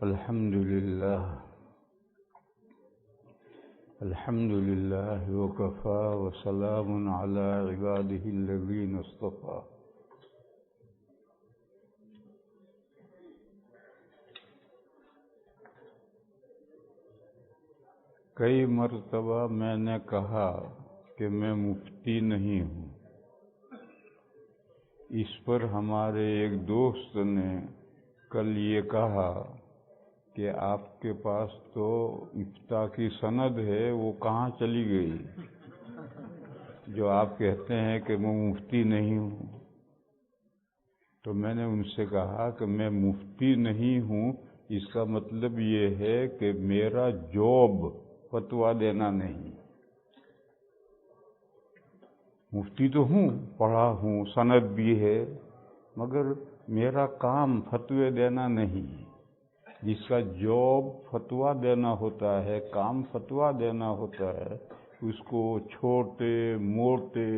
الحمد لله وكفى وسلام على عباده الذين اصطفى. کئی مرتبہ میں نے کہا کہ میں مفتی نہیں ہوں. اس پر ہمارے ایک دوست نے کل یہ کہا کہ آپ کے پاس تو افتاء کی سند ہے، وہ کہاں چلی گئی جو آپ کہتے ہیں کہ میں مفتی نہیں ہوں؟ تو میں نے ان سے کہا کہ میں مفتی نہیں ہوں، اس کا مطلب یہ ہے کہ میرا جاب فتویٰ دینا نہیں. مفتی تو ہوں، پڑھا ہوں، سند بھی ہے، مگر میرا کام فتوے دینا نہیں. جس کا جاب فتویٰ دینا ہوتا ہے، کام فتویٰ دینا ہوتا ہے، اس کو چھوٹے موٹے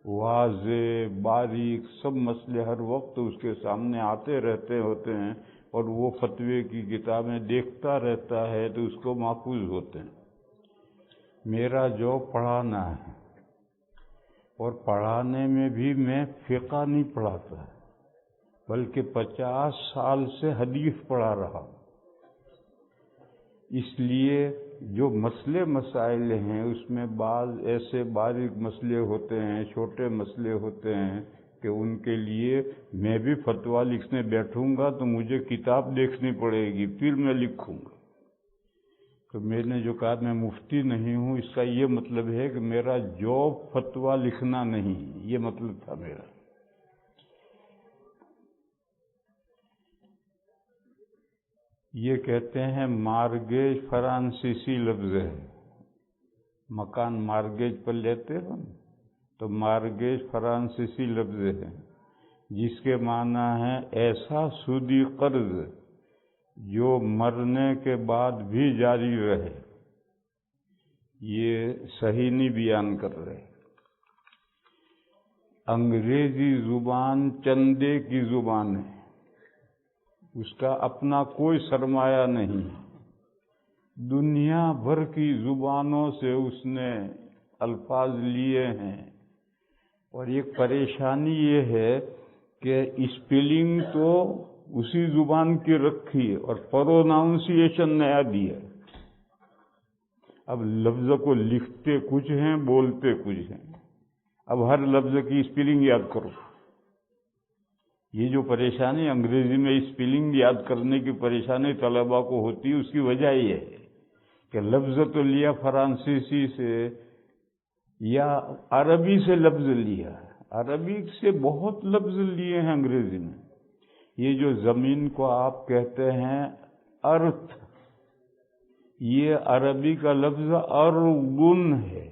واضح باریک سب مسئلے ہر وقت اس کے سامنے آتے رہتے ہوتے ہیں، اور وہ فتوے کی کتابیں دیکھتا رہتا ہے تو اس کو محفوظ ہوتے ہیں. میرا جاب پڑھانا ہے، اور پڑھانے میں بھی میں فقہ نہیں پڑھاتا، بلکہ 50 سال سے حدیث پڑھا رہا ہوں. اس لیے جو مسئلے مسائل ہیں اس میں بعض ایسے باریک مسئلے ہوتے ہیں، چھوٹے مسئلے ہوتے ہیں کہ ان کے لیے میں بھی فتویٰ لکھنے بیٹھوں گا تو مجھے کتاب دیکھنی پڑے گی، پھر میں لکھوں گا. تو میں نے جو کہا میں مفتی نہیں ہوں، اس کا یہ مطلب ہے کہ میرا جاب فتویٰ لکھنا نہیں، یہ مطلب تھا میرا. یہ کہتے ہیں مارگیج فرانسیسی لفظ ہے. مکان مارگیج پر لیتے ہو تو مارگیج فرانسیسی لفظ ہے، جس کے معنی ہے ایسا سودی قرض جو مرنے کے بعد بھی جاری رہے. یہ صحیح نہیں بیان کر رہے. انگریزی زبان چندے کی زبان ہے، اس کا اپنا کوئی سرمایہ نہیں. دنیا بھر کی زبانوں سے اس نے الفاظ لیے ہیں، اور ایک پریشانی یہ ہے کہ اسپیلنگ تو اسی زبان کی رکھی اور پروناؤنسیشن نیا دیا. اب لفظ کو لکھتے کچھ ہیں، بولتے کچھ ہیں. اب ہر لفظ کی اسپیلنگ یاد کرو. یہ جو پریشانی انگریزی میں اسپیلنگ یاد کرنے کی پریشانی طلباء کو ہوتی ہے، اس کی وجہ یہ ہے کہ لفظ تو لیا فرانسیسی سے یا عربی سے لفظ لیا، عربی سے بہت لفظ لیے ہیں انگریزی میں. یہ جو زمین کو آپ کہتے ہیں ارتھ، یہ عربی کا لفظ ارگن ہے.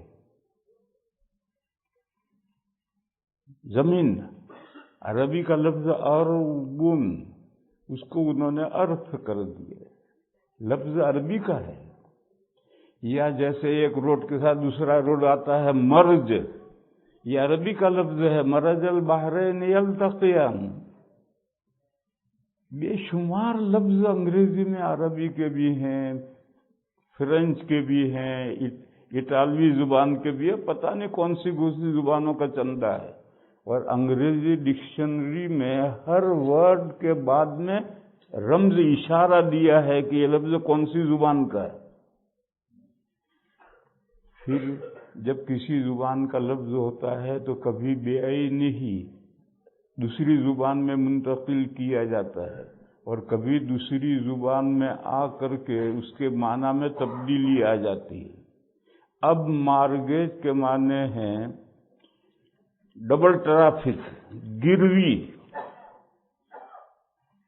زمین عربی کا لفظ ارگن، اس کو انہوں نے ارتھ کر دیا. لفظ عربی کا ہے. یا جیسے ایک روڈ کے ساتھ دوسرا روڈ آتا ہے مرج، یہ عربی کا لفظ ہے، مرج البحرین یلتقیان. بے شمار لفظ انگریزی میں عربی کے بھی ہیں، فرینچ کے بھی ہیں، اٹالوی زبان کے بھی ہے، پتہ نہیں کون سی دوسری زبانوں کا چندہ ہے. اور انگریزی ڈکشنری میں ہر ورڈ کے بعد میں رمز اشارہ دیا ہے کہ یہ لفظ کون سی زبان کا ہے. پھر جب کسی زبان کا لفظ ہوتا ہے تو کبھی بے عینی ہی دوسری زبان میں منتقل کیا جاتا ہے، اور کبھی دوسری زبان میں آ کر کے اس کے معنی میں تبدیلی آ جاتی ہے. اب مارگیج کے معنی ہیں ڈبل ٹرافک، گروی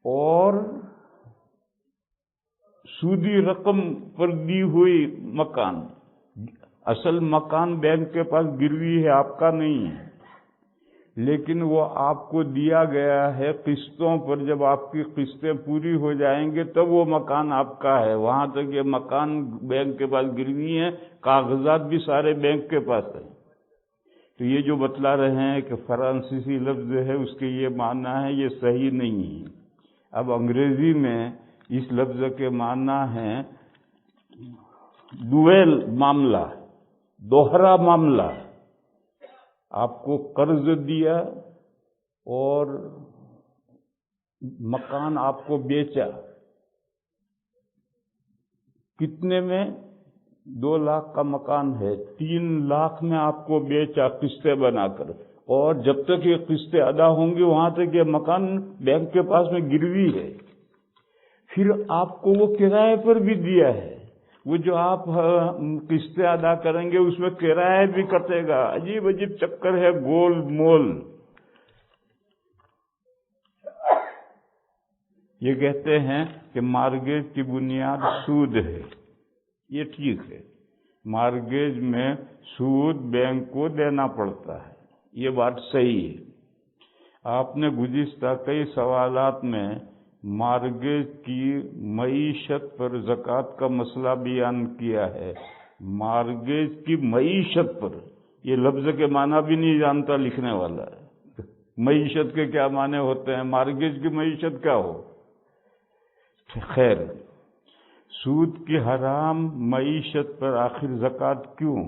اور سودی رقم پر دی ہوئی مکان. اصل مکان بینک کے پاس گروی ہے، آپ کا نہیں ہے، لیکن وہ آپ کو دیا گیا ہے قسطوں پر. جب آپ کی قسطیں پوری ہو جائیں گے تب وہ مکان آپ کا ہے. وہاں تک یہ مکان بینک کے پاس گروی ہے، کاغذات بھی سارے بینک کے پاس ہیں. تو یہ جو بتلا رہے ہیں کہ فرانسیسی لفظ ہے اس کے یہ معنی ہے، یہ صحیح نہیں ہے. اب انگریزی میں اس لفظ کے معنی ہیں ڈویل معاملہ، دوہرا معاملہ. آپ کو قرض دیا اور مکان آپ کو بیچا. کتنے میں؟ 2 لاکھ کا مکان ہے، 3 لاکھ میں آپ کو بیچا قسطیں بنا کر، اور جب تک یہ قسطیں ادا ہوں گی وہاں تک یہ مکان بینک کے پاس میں گروی ہے. پھر آپ کو وہ کرائے پر بھی دیا ہے، وہ جو آپ قسطیں ادا کریں گے اس میں کرایہ بھی کٹے گا. عجیب عجیب چکر ہے، گول مول. یہ کہتے ہیں کہ مارگیج کی بنیاد سود ہے. یہ ٹھیک ہے، مارگیج میں سود بینک کو دینا پڑتا ہے، یہ بات صحیح ہے. آپ نے گزشتہ کئی سوالات میں مارگیج کی معیشت پر زکوٰۃ کا مسئلہ بیان کیا ہے. مارگیج کی معیشت پر، یہ لفظ کے معنی بھی نہیں جانتا لکھنے والا ہے. معیشت کے کیا معنی ہوتے ہیں، مارگیج کی معیشت کیا ہو. خیر، سود کی حرام معیشت پر آخر زکوٰۃ کیوں؟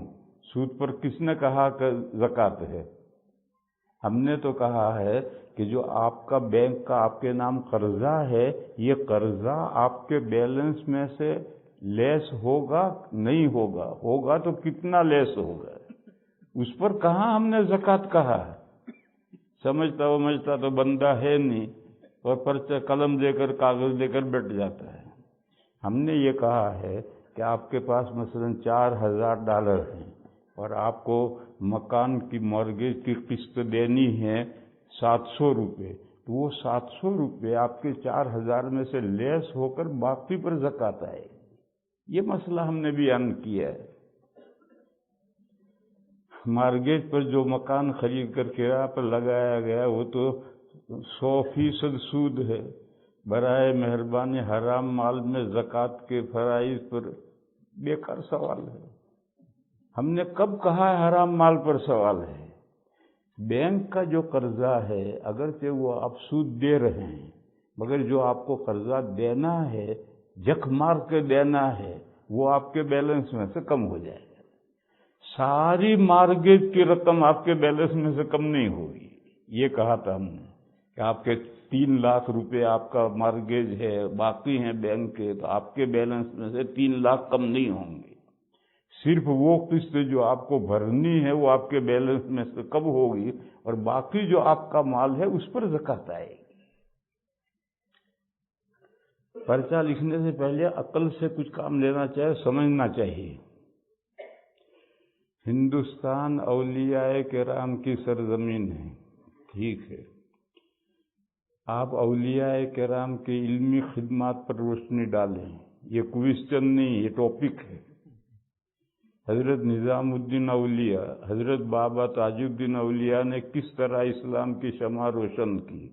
سود پر کس نے کہا کہ زکوٰۃ ہے؟ ہم نے تو کہا ہے کہ جو آپ کا بینک کا آپ کے نام قرضہ ہے، یہ قرضہ آپ کے بیلنس میں سے لیس ہوگا نہیں ہوگا، ہوگا تو کتنا لیس ہوگا، اس پر کہاں ہم نے زکوٰۃ کہا ہے. سمجھتا تو بندہ ہے نہیں، اور پرچہ قلم دے کر کاغذ دے کر بیٹھ جاتا ہے. ہم نے یہ کہا ہے کہ آپ کے پاس مثلا $4000 ہیں اور آپ کو مکان کی مارگیج کی قسط دینی ہے $700، تو وہ $700 آپ کے 4000 میں سے لیس ہو کر باقی پر زکوٰۃ آئے. یہ مسئلہ ہم نے بیان کیا ہے. مارگیج پر جو مکان خرید کر کرایہ پر لگایا گیا وہ تو 100% سود ہے. برائے مہربانی حرام مال میں زکوٰۃ کے فرائض پر بیکار سوال ہے. ہم نے کب کہا ہے حرام مال پر سوال ہے؟ بینک کا جو قرضہ ہے اگرچہ وہ آپ سود دے رہے ہیں، مگر جو آپ کو قرضہ دینا ہے، جک مار کے دینا ہے، وہ آپ کے بیلنس میں سے کم ہو جائے گا. ساری مارگیج کی رقم آپ کے بیلنس میں سے کم نہیں ہوگی. یہ کہا تھا ہم نے کہ آپ کے 3 لاکھ روپے آپ کا مارگیج ہے، باقی ہیں بینک کے، تو آپ کے بیلنس میں سے 3 لاکھ کم نہیں ہوں گے. صرف وہ قسط جو آپ کو بھرنی ہے وہ آپ کے بیلنس میں سے کم ہوگی، اور باقی جو آپ کا مال ہے اس پر زکوٰۃ آئے گی. پرچہ لکھنے سے پہلے عقل سے کچھ کام لینا چاہیے، سمجھنا چاہیے. ہندوستان اولیاء کرام کی سرزمین ہے، ٹھیک ہے. آپ اولیاء کرام کی علمی خدمات پر روشنی ڈالیں. یہ کوئسچن نہیں، یہ ٹاپک ہے. حضرت نظام الدین اولیاء، حضرت بابا تاج الدین اولیاء نے کس طرح اسلام کی شمع روشن کی.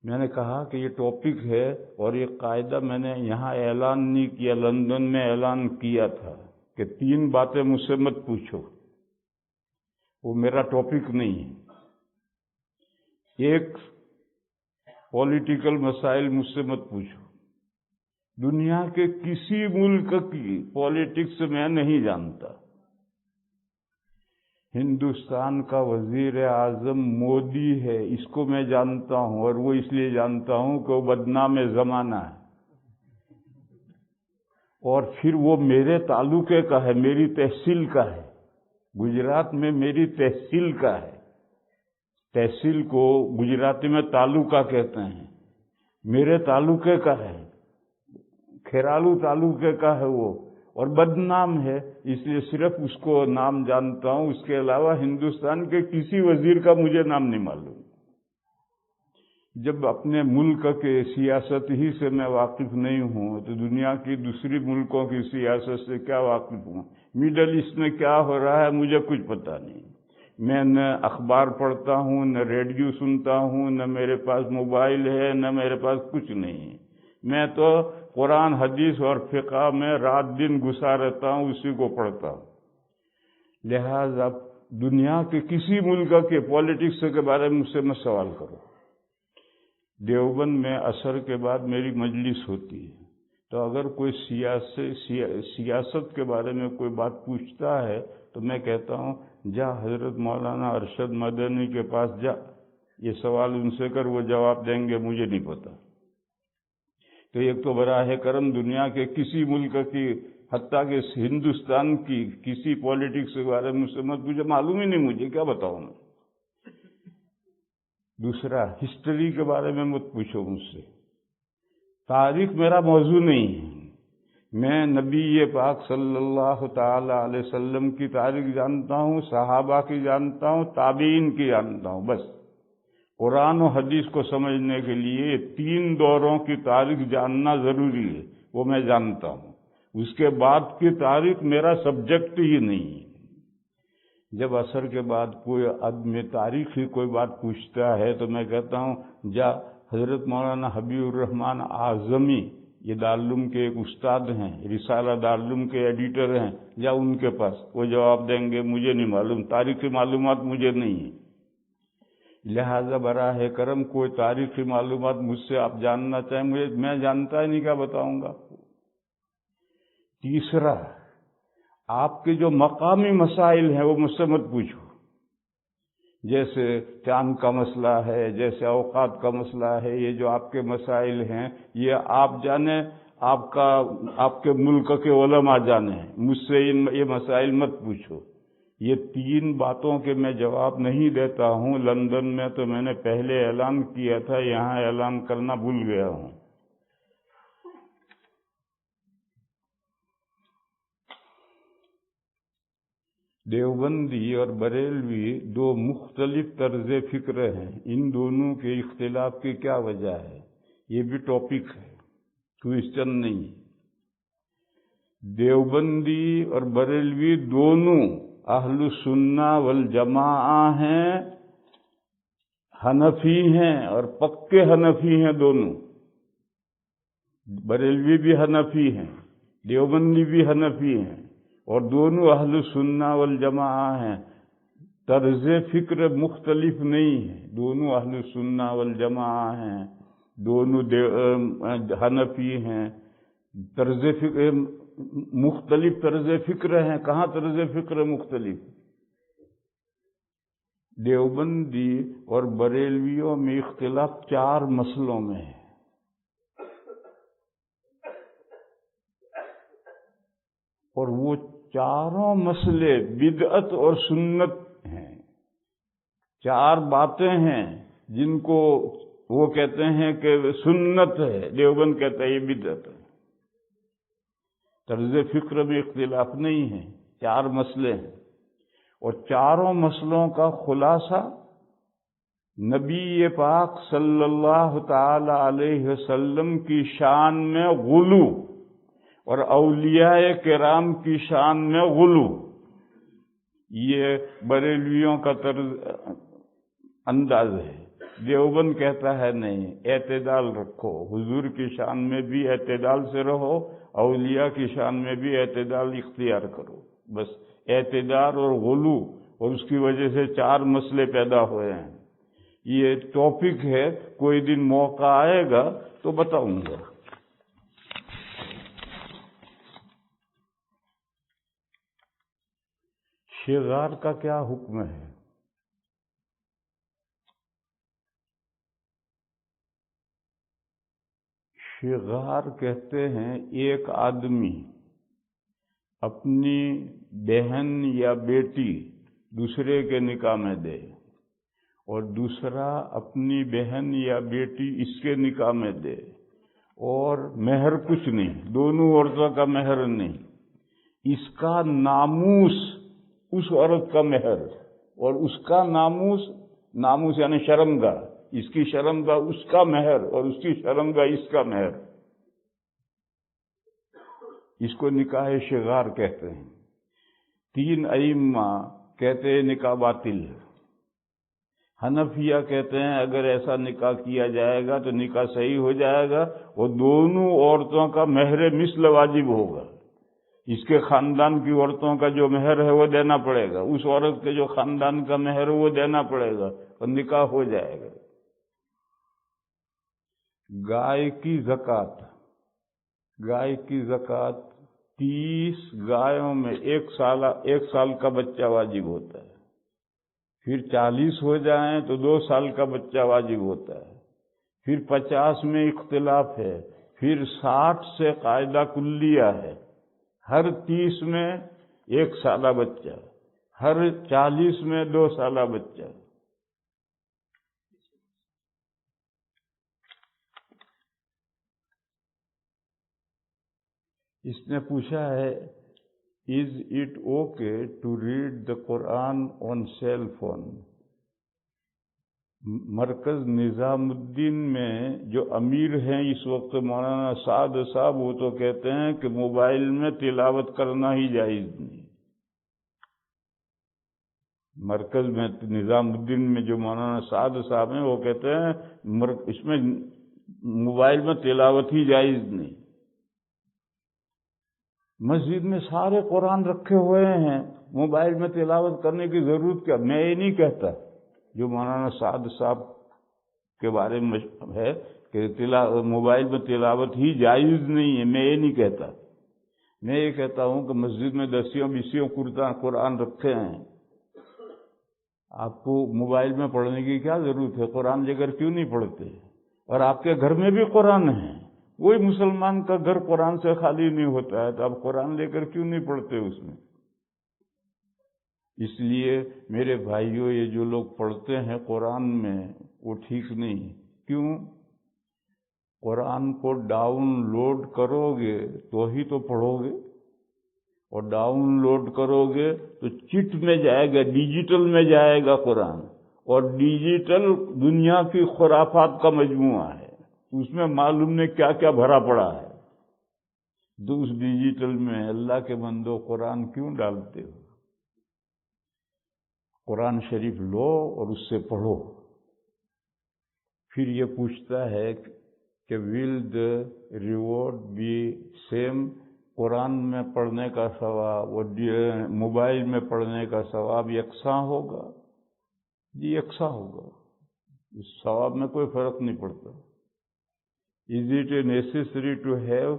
میں نے کہا کہ یہ ٹاپک ہے، اور یہ قاعدہ میں نے یہاں اعلان نہیں کیا، لندن میں اعلان کیا تھا کہ 3 باتیں مجھ سے مت پوچھو، وہ میرا ٹاپک نہیں ہے. ایک، پولیٹیکل مسائل مجھ سے مت پوچھو. دنیا کے کسی ملک کی پولیٹکس میں نہیں جانتا. ہندوستان کا وزیر اعظم مودی ہے، اس کو میں جانتا ہوں، اور وہ اس لیے جانتا ہوں کہ وہ بدنام زمانہ ہے، اور پھر وہ میرے تعلقے کا ہے، میری تحصیل کا ہے. گجرات میں میری تحصیل کا ہے. تحصیل کو گجراتی میں تعلقہ کہتے ہیں. میرے تعلقے کا ہے، کھیرالو تعلقے کا ہے وہ، اور بدنام ہے، اس لیے صرف اس کو نام جانتا ہوں. اس کے علاوہ ہندوستان کے کسی وزیر کا مجھے نام نہیں معلوم. جب اپنے ملک کے سیاست ہی سے میں واقف نہیں ہوں تو دنیا کی دوسری ملکوں کی سیاست سے کیا واقف ہوں؟ میڈل ایسٹ میں کیا ہو رہا ہے مجھے کچھ پتہ نہیں. میں نہ اخبار پڑھتا ہوں، نہ ریڈیو سنتا ہوں، نہ میرے پاس موبائل ہے، نہ میرے پاس کچھ نہیں ہے. میں تو قرآن حدیث اور فقہ میں رات دن گھسا رہتا ہوں، اسی کو پڑھتا ہوں. لہذا دنیا کے کسی ملک کے پولیٹکس کے بارے میں مجھ سے مت سوال کرو. دیوبند میں عصر کے بعد میری مجلس ہوتی ہے، تو اگر کوئی سیاست کے بارے میں کوئی بات پوچھتا ہے تو میں کہتا ہوں جا حضرت مولانا ارشد مدنی کے پاس جا، یہ سوال ان سے کر، وہ جواب دیں گے، مجھے نہیں پتا۔ تو ایک تو براہ کرم دنیا کے کسی ملک کی، حتیٰ کہ ہندوستان کی کسی پولیٹکس کے بارے میں مجھ سے مت پوچھو، معلوم ہی نہیں مجھے، کیا بتاؤں میں۔ دوسرا، ہسٹری کے بارے میں مت پوچھو مجھ سے، تاریخ میرا موضوع نہیں ہے۔ میں نبی پاک صلی اللہ تعالی علیہ وسلم کی تاریخ جانتا ہوں، صحابہ کی جانتا ہوں، تابعین کی جانتا ہوں، بس۔ قرآن و حدیث کو سمجھنے کے لیے 3 دوروں کی تاریخ جاننا ضروری ہے، وہ میں جانتا ہوں۔ اس کے بعد کی تاریخ میرا سبجیکٹ ہی نہیں ہے۔ جب عصر کے بعد کوئی آدمی تاریخی کوئی بات پوچھتا ہے تو میں کہتا ہوں جا حضرت مولانا حبیب الرحمن اعظمی، یہ دارالعلوم کے ایک استاد ہیں، رسالہ دارالعلوم کے ایڈیٹر ہیں، جا ان کے پاس، وہ جواب دیں گے، مجھے نہیں معلوم، تاریخی معلومات مجھے نہیں ہیں۔ لہذا براہ کرم کوئی تاریخی معلومات مجھ سے آپ جاننا چاہیں، میں جانتا ہی نہیں، کیا بتاؤں گا۔ تیسرا، آپ کے جو مقامی مسائل ہیں وہ مجھ سے مت پوچھو، جیسے چاند کا مسئلہ ہے، جیسے اوقات کا مسئلہ ہے، یہ جو آپ کے مسائل ہیں یہ آپ جانیں، آپ کے ملک کے علماء جانیں، مجھ سے یہ مسائل مت پوچھو۔ یہ 3 باتوں کے میں جواب نہیں دیتا ہوں۔ لندن میں تو میں نے پہلے اعلان کیا تھا، یہاں اعلان کرنا بھول گیا ہوں۔ دیوبندی اور بریلوی 2 مختلف طرز فکر ہیں، ان دونوں کے اختلاف کی کیا وجہ ہے، یہ بھی ٹاپک ہے، کوئسچن نہیں۔ دیوبندی اور بریلوی دونوں اہل سنہ والجماعہ ہیں، حنفی ہیں اور پکے حنفی ہیں دونوں۔ بریلوی بھی حنفی ہیں، دیوبندی بھی حنفی ہیں، اور دونوں اہل سنہ والجماعہ ہیں۔ طرز فکر مختلف نہیں ہے، دونوں اہل سنہ والجماعہ ہیں، دونوں حنفی ہیں۔ طرز فکر مختلف طرز فکر ہیں، کہاں طرز فکر مختلف؟ دیوبندی اور بریلویوں میں اختلاف 4 مسئلوں میں ہے، اور وہ چاروں مسئلے بدعت اور سنت ہیں۔ 4 باتیں ہیں جن کو وہ کہتے ہیں کہ سنت ہے، دیوبند کہتا ہے یہ بدعت ہے۔ طرز فکر میں اختلاف نہیں ہے، 4 مسئلے ہیں، اور چاروں مسئلوں کا خلاصہ نبی پاک صلی اللہ تعالی علیہ وسلم کی شان میں غلو اور اولیاء کرام کی شان میں غلو، یہ بریلویوں کا طرز انداز ہے۔ دیوبند کہتا ہے نہیں، اعتدال رکھو، حضور کی شان میں بھی اعتدال سے رہو، اولیاء کی شان میں بھی اعتدال اختیار کرو، بس اعتدال اور غلو، اور اس کی وجہ سے 4 مسئلے پیدا ہوئے ہیں۔ یہ ٹاپک ہے، کوئی دن موقع آئے گا تو بتاؤں گا۔ شغار کا کیا حکم ہے؟ شغار کہتے ہیں ایک آدمی اپنی بہن یا بیٹی دوسرے کے نکاح میں دے، اور دوسرا اپنی بہن یا بیٹی اس کے نکاح میں دے، اور مہر کچھ نہیں، دونوں عورتوں کا مہر نہیں، اس کا ناموس اس عورت کا مہر، اور اس کا ناموس یعنی شرمگاہ، اس کی شرمگاہ اس کا مہر، اور اس کی شرمگاہ اس کا مہر، اس کو نکاح شغار کہتے ہیں۔ 3 ائمہ کہتے ہیں نکاح باطل ہے۔ حنفیہ کہتے ہیں اگر ایسا نکاح کیا جائے گا تو نکاح صحیح ہو جائے گا، اور دونوں عورتوں کا مہر مثل واجب ہوگا، اس کے خاندان کی عورتوں کا جو مہر ہے وہ دینا پڑے گا، اس عورت کے جو خاندان کا مہر ہے وہ دینا پڑے گا، اور نکاح ہو جائے گا۔ گائے کی زکوٰۃ 30 گایوں میں ایک سال کا بچہ واجب ہوتا ہے، پھر 40 ہو جائیں تو 2 سال کا بچہ واجب ہوتا ہے، پھر 50 میں اختلاف ہے، پھر 60 سے قاعدہ کلیہ ہے، ہر 30 میں 1 سالہ بچہ، ہر 40 میں 2 سالہ بچہ۔ اس نے پوچھا ہے is it okay to read the قرآن آن سیل فون؟ مرکز نظام الدین میں جو امیر ہیں اس وقت مولانا سعد صاحب، وہ تو کہتے ہیں کہ موبائل میں تلاوت کرنا ہی جائز نہیں۔ مرکز میں نظام الدین میں جو مولانا سعد صاحب ہیں وہ کہتے ہیں اس میں موبائل میں تلاوت ہی جائز نہیں۔ مسجد میں سارے قرآن رکھے ہوئے ہیں، موبائل میں تلاوت کرنے کی ضرورت کیا؟ میں یہ نہیں کہتا، جو مولانا سعد صاحب کے بارے میں ہے کہ موبائل میں تلاوت ہی جائز نہیں ہے، میں یہ نہیں کہتا۔ میں یہ کہتا ہوں کہ مسجد میں 10 قرآن رکھے ہیں، آپ کو موبائل میں پڑھنے کی کیا ضرورت ہے؟ قرآن لے کر کیوں نہیں پڑھتے؟ اور آپ کے گھر میں بھی قرآن ہے، کوئی مسلمان کا گھر قرآن سے خالی نہیں ہوتا ہے، تو آپ قرآن لے کر کیوں نہیں پڑھتے اس میں؟ اس لیے میرے بھائیوں، یہ جو لوگ پڑھتے ہیں قرآن میں وہ ٹھیک نہیں۔ کیوں؟ قرآن کو ڈاؤن لوڈ کرو گے تو ہی تو پڑھو گے، اور ڈاؤن لوڈ کرو گے تو چٹ میں جائے گا، ڈیجیٹل میں جائے گا قرآن، اور ڈیجیٹل دنیا کی خرافات کا مجموعہ ہے، اس میں معلوم نہیں کیا کیا بھرا پڑا ہے۔ تو اس ڈیجیٹل میں اللہ کے بندو قرآن کیوں ڈالتے ہو؟ قرآن شریف لو اور اس سے پڑھو۔ پھر یہ پوچھتا ہے کہ ول دا ریوارڈ بی سیم؟ قرآن میں پڑھنے کا ثواب اور موبائل میں پڑھنے کا ثواب یکساں ہوگا؟ جی یکساں ہوگا، اس ثواب میں کوئی فرق نہیں پڑتا۔ Is it a necessary to have?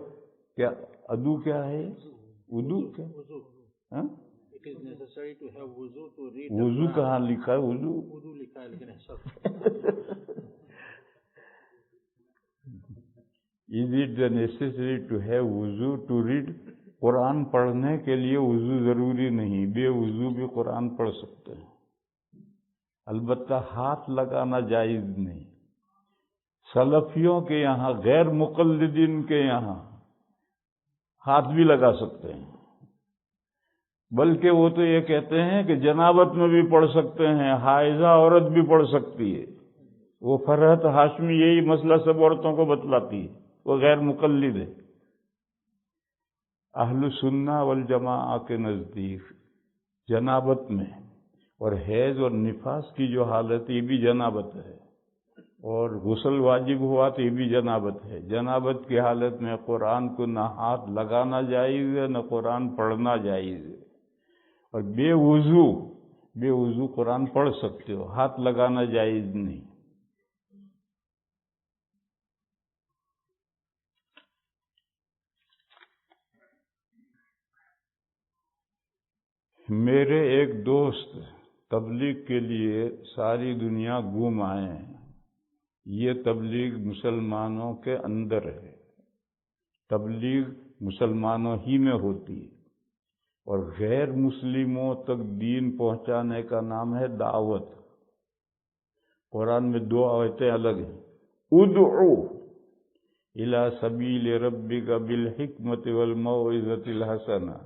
کیا ادو کیا ہے؟ ادو کیا؟ ہاں؟ وضو کہاں لکھا ہے؟ وضو لکھا ہے لیکن is it the necessary to have وضو ٹو ریڈ؟ قرآن پڑھنے کے لیے وضو ضروری نہیں، بے وضو بھی قرآن پڑھ سکتے ہیں، البتہ ہاتھ لگانا جائز نہیں۔ سلفیوں کے یہاں، غیر مقلدین کے یہاں ہاتھ بھی لگا سکتے ہیں، بلکہ وہ تو یہ کہتے ہیں کہ جنابت میں بھی پڑھ سکتے ہیں، حائضہ عورت بھی پڑھ سکتی ہے۔ وہ فرحت ہاشمی یہی مسئلہ سب عورتوں کو بتلاتی ہے، وہ غیر مقلد ہے۔ اہل سنہ والجماعہ کے نزدیک جنابت میں اور حیض اور نفاس کی جو حالت، یہ بھی جنابت ہے، اور غسل واجب ہوا تو یہ بھی جنابت ہے۔ جنابت کی حالت میں قرآن کو نہ ہاتھ لگانا جائز ہے، نہ قرآن پڑھنا جائز ہے، اور بے وضو قرآن پڑھ سکتے ہو، ہاتھ لگانا جائز نہیں۔ میرے ایک دوست تبلیغ کے لیے ساری دنیا گھوم آئے ہیں۔ یہ تبلیغ مسلمانوں کے اندر ہے، تبلیغ مسلمانوں ہی میں ہوتی ہے، اور غیر مسلموں تک دین پہنچانے کا نام ہے دعوت۔ قرآن میں 2 آیتیں الگ ہیں، ادعو الی سبیل ربک بالحکمت والموعظۃ الحسنہ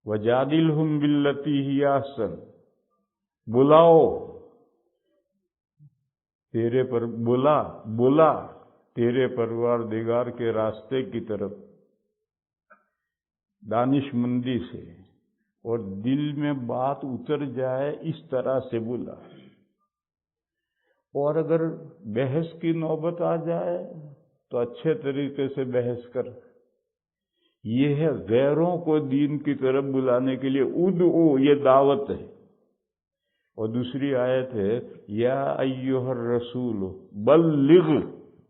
وجادلہم باللتی ہی احسن۔ بلاؤ بلا تیرے پروردگار کے راستے کی طرف دانش مندی سے، اور دل میں بات اتر جائے اس طرح سے بلا، اور اگر بحث کی نوبت آ جائے تو اچھے طریقے سے بحث کر۔ یہ ہے غیروں کو دین کی طرف بلانے کے لیے ادعو، یہ دعوت ہے۔ اور دوسری آیت ہے یا ایھا الرسول بلغ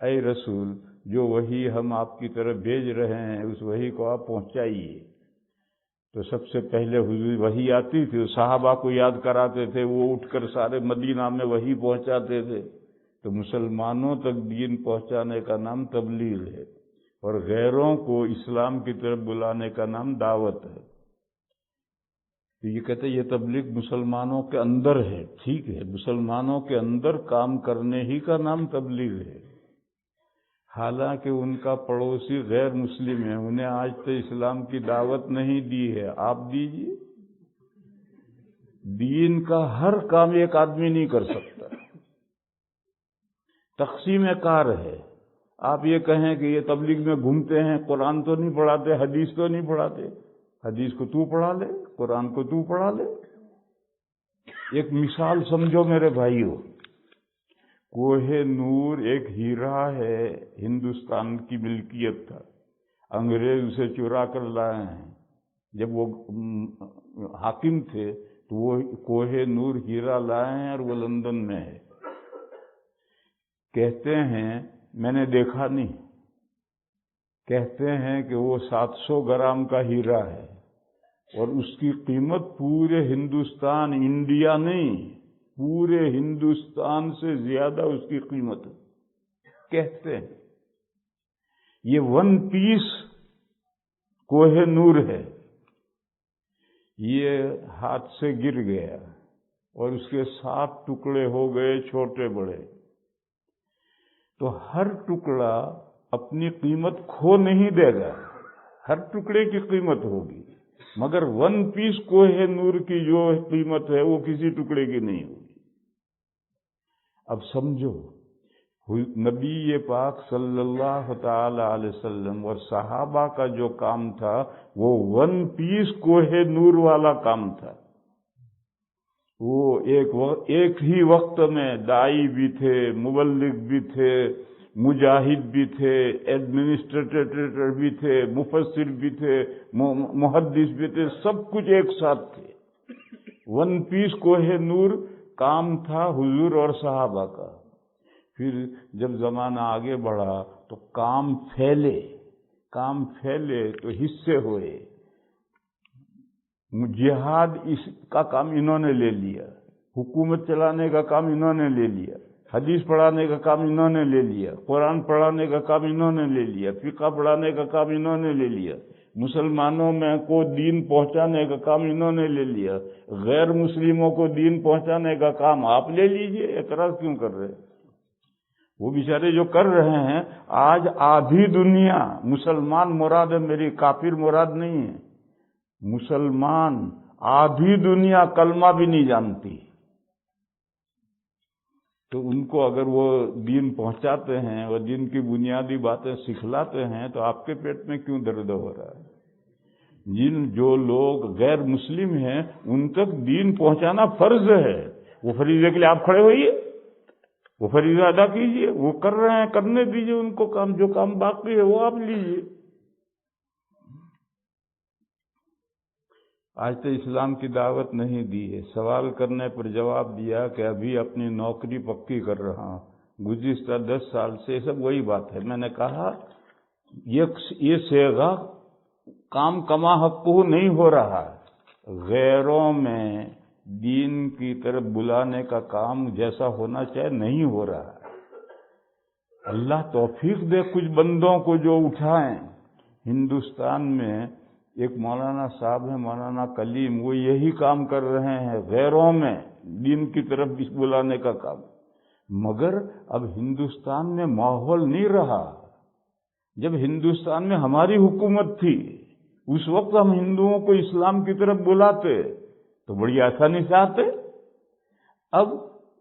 اے رسول جو وحی ہم آپ کی طرف بھیج رہے ہیں اس وحی کو آپ پہنچائیے۔ تو سب سے پہلے حضور وحی آتی تھی، صحابہ کو یاد کراتے تھے، وہ اٹھ کر سارے مدینہ میں وحی پہنچاتے تھے۔ تو مسلمانوں تک دین پہنچانے کا نام تبلیغ ہے، اور غیروں کو اسلام کی طرف بلانے کا نام دعوت ہے۔ تو یہ کہتے ہیں یہ تبلیغ مسلمانوں کے اندر ہے، ٹھیک ہے، مسلمانوں کے اندر کام کرنے ہی کا نام تبلیغ ہے۔ حالانکہ ان کا پڑوسی غیر مسلم ہے، انہیں آج تک اسلام کی دعوت نہیں دی ہے، آپ دیجیے۔ دین کا ہر کام ایک آدمی نہیں کر سکتا، تقسیم کار ہے۔ آپ یہ کہیں کہ یہ تبلیغ میں گھومتے ہیں، قرآن تو نہیں پڑھاتے، حدیث تو نہیں پڑھاتے، حدیث کو تو پڑھا لے، قرآن کو تو پڑھا لے۔ ایک مثال سمجھو میرے بھائیو، کوہ نور ایک ہیرا ہے، ہندوستان کی ملکیت تھا، انگریز اسے چرا کر لائے ہیں۔ جب وہ حاکم تھے تو وہ کوہ نور ہیرا لائے ہیں اور وہ لندن میں ہے۔ کہتے ہیں، میں نے دیکھا نہیں، کہتے ہیں کہ وہ 700 گرام کا ہیرا ہے، اور اس کی قیمت پورے ہندوستان، انڈیا نہیں، پورے ہندوستان سے زیادہ اس کی قیمت ہے۔ کہتے ہیں یہ 1 پیس کوہ نور ہے، یہ ہاتھ سے گر گیا اور اس کے 7 ٹکڑے ہو گئے، چھوٹے بڑے۔ تو ہر ٹکڑا اپنی قیمت کھو نہیں دے گا، ہر ٹکڑے کی قیمت ہوگی، مگر 1 پیس کوہ نور کی جو قیمت ہے وہ کسی ٹکڑے کی نہیں ہوگی۔ اب سمجھو، نبی پاک صلی اللہ تعالی علیہ وسلم اور صحابہ کا جو کام تھا وہ 1 پیس کوہ نور والا کام تھا۔ وہ ایک ہی وقت میں داعی بھی تھے، مبلغ بھی تھے، مجاہد بھی تھے، ایڈمنسٹریٹر بھی تھے، مفسر بھی تھے، محدث بھی تھے، سب کچھ ایک ساتھ تھے۔ 1 پیس کوہ نور کام تھا حضور اور صحابہ کا۔ پھر جب زمانہ آگے بڑھا تو کام پھیلے تو حصے ہوئے۔ جہاد اس کا کام انہوں نے لے لیا، حکومت چلانے کا کام انہوں نے لے لیا، حدیث پڑھانے کا کام انہوں نے لے لیا، قرآن پڑھانے کا کام انہوں نے لے لیا، فقہ پڑھانے کا کام انہوں نے لے لیا، مسلمانوں میں کو دین پہنچانے کا کام انہوں نے لے لیا، غیر مسلموں کو دین پہنچانے کا کام آپ لے لیجئے، اعتراض کیوں کر رہے؟ وہ بیچارے جو کر رہے ہیں، آج آدھی دنیا مسلمان مراد ہے میری، کافر مراد نہیں ہے، مسلمان آدھی دنیا کلمہ بھی نہیں جانتی۔ تو ان کو اگر وہ دین پہنچاتے ہیں اور دین کی بنیادی باتیں سکھلاتے ہیں تو آپ کے پیٹ میں کیوں درد ہو رہا ہے؟ جو لوگ غیر مسلم ہیں ان تک دین پہنچانا فرض ہے، وہ فریضے کے لیے آپ کھڑے ہوئیے، وہ فریضہ ادا کیجئے، وہ کر رہے ہیں، کرنے دیجئے ان کو کام، جو کام باقی ہے وہ آپ لیجئے۔ آج تو اسلام کی دعوت نہیں دی ہے، سوال کرنے پر جواب دیا کہ ابھی اپنی نوکری پکی کر رہا ہوں، گزشتہ 10 سال سے سب وہی بات ہے۔ میں نے کہا یہ صیغہ کام کما حقہ نہیں ہو رہا، غیروں میں دین کی طرف بلانے کا کام جیسا ہونا چاہے نہیں ہو رہا۔ اللہ توفیق دے کچھ بندوں کو جو اٹھائیں۔ ہندوستان میں ایک مولانا صاحب ہیں، مولانا کلیم، وہ یہی کام کر رہے ہیں، غیروں میں دین کی طرف بلانے کا کام، مگر اب ہندوستان میں ماحول نہیں رہا۔ جب ہندوستان میں ہماری حکومت تھی اس وقت ہم ہندوؤں کو اسلام کی طرف بلاتے تو بڑی آسانی سے آتے۔ اب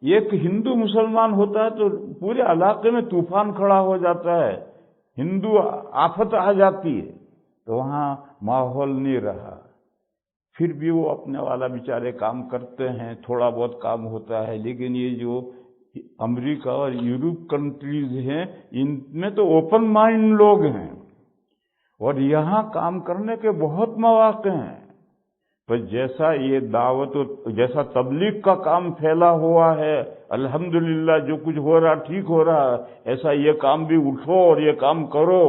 ایک ہندو مسلمان ہوتا ہے تو پورے علاقے میں طوفان کھڑا ہو جاتا ہے، ہندو آفت آ جاتی ہے، تو وہاں ماحول نہیں رہا۔ پھر بھی وہ اپنے والا بیچارے کام کرتے ہیں، تھوڑا بہت کام ہوتا ہے، لیکن یہ جو امریکہ اور یورپ کنٹریز ہیں ان میں تو اوپن مائنڈ لوگ ہیں، اور یہاں کام کرنے کے بہت مواقع ہیں۔ پر جیسا یہ دعوت جیسا تبلیغ کا کام پھیلا ہوا ہے، الحمدللہ جو کچھ ہو رہا ٹھیک ہو رہا، ایسا یہ کام بھی اٹھو اور یہ کام کرو۔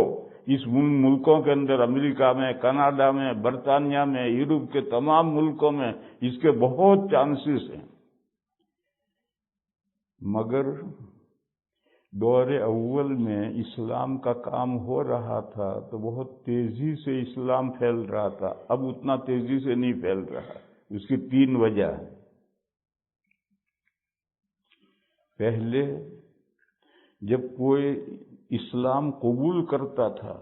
اس ملکوں کے اندر، امریکہ میں، کینیڈا میں، برطانیہ میں، یورپ کے تمام ملکوں میں اس کے بہت چانسز ہیں، مگر دور اول میں اسلام کا کام ہو رہا تھا تو بہت تیزی سے اسلام پھیل رہا تھا، اب اتنا تیزی سے نہیں پھیل رہا۔ اس کی 3 وجہ ہیں۔ پہلے جب کوئی اسلام قبول کرتا تھا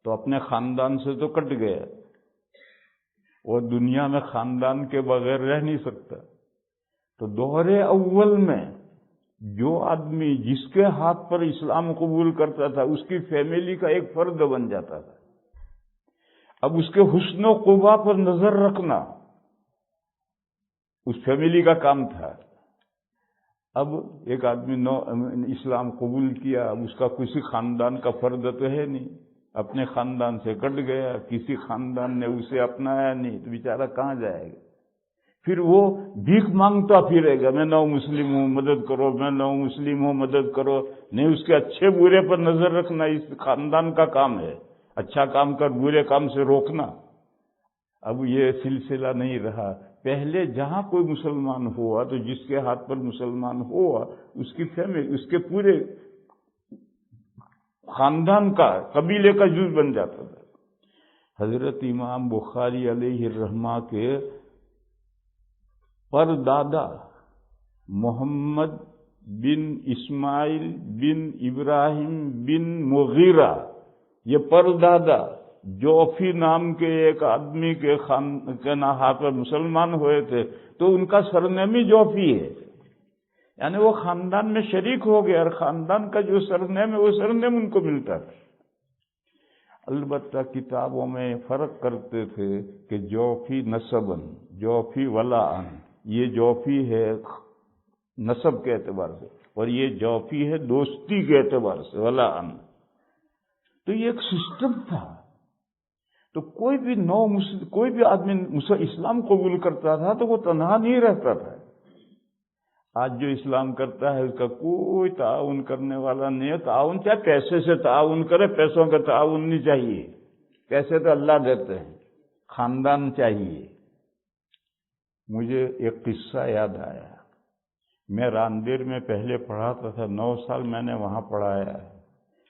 تو اپنے خاندان سے تو کٹ گیا، اور دنیا میں خاندان کے بغیر رہ نہیں سکتا۔ تو دور اول میں جو آدمی جس کے ہاتھ پر اسلام قبول کرتا تھا اس کی فیملی کا ایک فرد بن جاتا تھا۔ اب اس کے حسن و قبا پر نظر رکھنا اس فیملی کا کام تھا۔ اب ایک آدمی اسلام قبول کیا، اب اس کا کسی خاندان کا فرد تو ہے نہیں، اپنے خاندان سے کٹ گیا، کسی خاندان نے اسے اپنایا نہیں، تو بیچارہ کہاں جائے گا؟ پھر وہ بھیک مانگتا پھرے گا، میں نو مسلم ہوں مدد کرو، میں نو مسلم ہوں مدد کرو۔ نہیں، اس کے اچھے برے پر نظر رکھنا اس خاندان کا کام ہے، اچھا کام کر برے کام سے روکنا۔ اب یہ سلسلہ نہیں رہا۔ پہلے جہاں کوئی مسلمان ہوا تو جس کے ہاتھ پر مسلمان ہوا اس کی فیملی، اس کے پورے خاندان کا، قبیلے کا جز بن جاتا تھا۔ حضرت امام بخاری علیہ الرحمہ کے پر دادا محمد بن اسماعیل بن ابراہیم بن مغیرہ، یہ پر دادا جوفی نام کے ایک آدمی کے ہاتھ پر مسلمان ہوئے تھے، تو ان کا سرنیم ہی جوفی ہے، یعنی وہ خاندان میں شریک ہو گیا، اور خاندان کا جو سرنیم ہے وہ سرنیم ان کو ملتا تھا۔ البتہ کتابوں میں فرق کرتے تھے کہ جوفی نسبن، جوفی ولاءن، یہ جوفی ہے نسب کے اعتبار سے، اور یہ جوفی ہے دوستی کے اعتبار سے، ولاءن۔ تو یہ ایک سسٹم تھا۔ تو کوئی بھی آدمی اسلام قبول کرتا تھا تو وہ تنہا نہیں رہتا تھا۔ آج جو اسلام کرتا ہے اس کا کوئی تعاون کرنے والا نہیں ہے۔ تعاون چاہے پیسے سے تعاون کرے، پیسوں کا تعاون نہیں چاہیے، پیسے تو اللہ دیتے ہیں، خاندان چاہیے۔ مجھے ایک قصہ یاد آیا، میں راندیر میں پہلے پڑھاتا تھا، 9 سال میں نے وہاں پڑھایا ہے،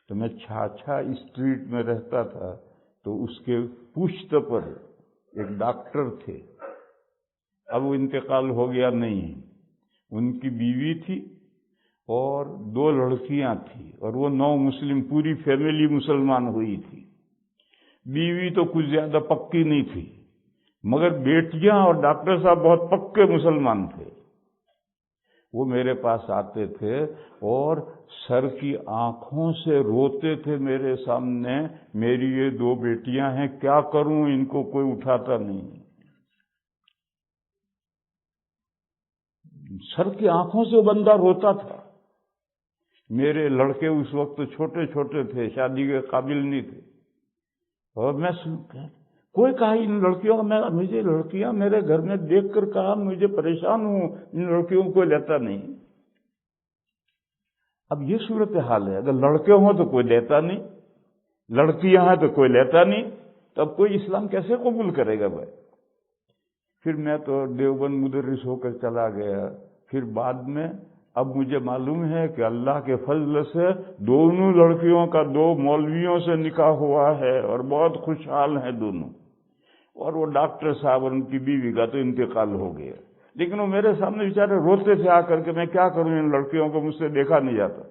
تو میں چھاچھا اسٹریٹ میں رہتا تھا، تو اس کے پشت پر ایک ڈاکٹر تھے، اب وہ انتقال ہو گیا نہیں، ان کی بیوی تھی اور 2 لڑکیاں تھیں، اور وہ 9 مسلم، پوری فیملی مسلمان ہوئی تھی۔ بیوی تو کچھ زیادہ پکی نہیں تھی، مگر بیٹیاں اور ڈاکٹر صاحب بہت پکے مسلمان تھے۔ وہ میرے پاس آتے تھے اور سر کی آنکھوں سے روتے تھے میرے سامنے، میری یہ 2 بیٹیاں ہیں، کیا کروں، ان کو کوئی اٹھاتا نہیں۔ سر کی آنکھوں سے بندہ روتا تھا۔ میرے لڑکے اس وقت چھوٹے چھوٹے تھے، شادی کے قابل نہیں تھے، اور میں کوئی کہا ان لڑکیوں کا، مجھے لڑکیاں میرے گھر میں دیکھ کر کہا مجھے پریشان ہوں، ان لڑکیوں کو لیتا نہیں۔ اب یہ صورتحال ہے، اگر لڑکے ہوں تو کوئی لیتا نہیں، لڑکیاں ہیں تو کوئی لیتا نہیں، تو اب کوئی اسلام کیسے قبول کرے گا بھائی؟ پھر میں تو دیوبند مدرس ہو کر چلا گیا۔ پھر بعد میں اب مجھے معلوم ہے کہ اللہ کے فضل سے دونوں لڑکیوں کا 2 مولویوں سے نکاح ہوا ہے، اور بہت خوشحال ہیں دونوں، اور وہ ڈاکٹر صاحب اور ان کی بیوی کا تو انتقال ہو گیا، لیکن وہ میرے سامنے بیچارے روتے تھے آ کر کے، میں کیا کروں، ان لڑکیوں کو مجھ سے دیکھا نہیں جاتا۔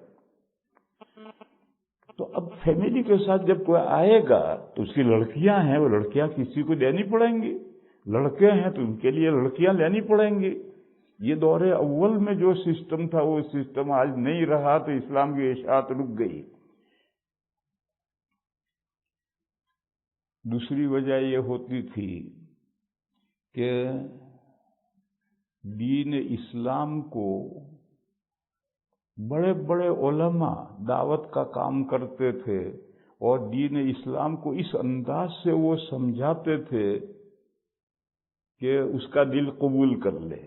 تو اب فیملی کے ساتھ جب کوئی آئے گا تو اس کی لڑکیاں ہیں، وہ لڑکیاں کسی کو دینی پڑیں گی، لڑکے ہیں تو ان کے لیے لڑکیاں لینی پڑیں گی۔ یہ دور اول میں جو سسٹم تھا وہ سسٹم آج نہیں رہا، تو اسلام کی اشاعت رک گئی۔ دوسری وجہ یہ ہوتی تھی کہ دین اسلام کو بڑے بڑے علماء دعوت کا کام کرتے تھے، اور دین اسلام کو اس انداز سے وہ سمجھاتے تھے کہ اس کا دل قبول کر لے۔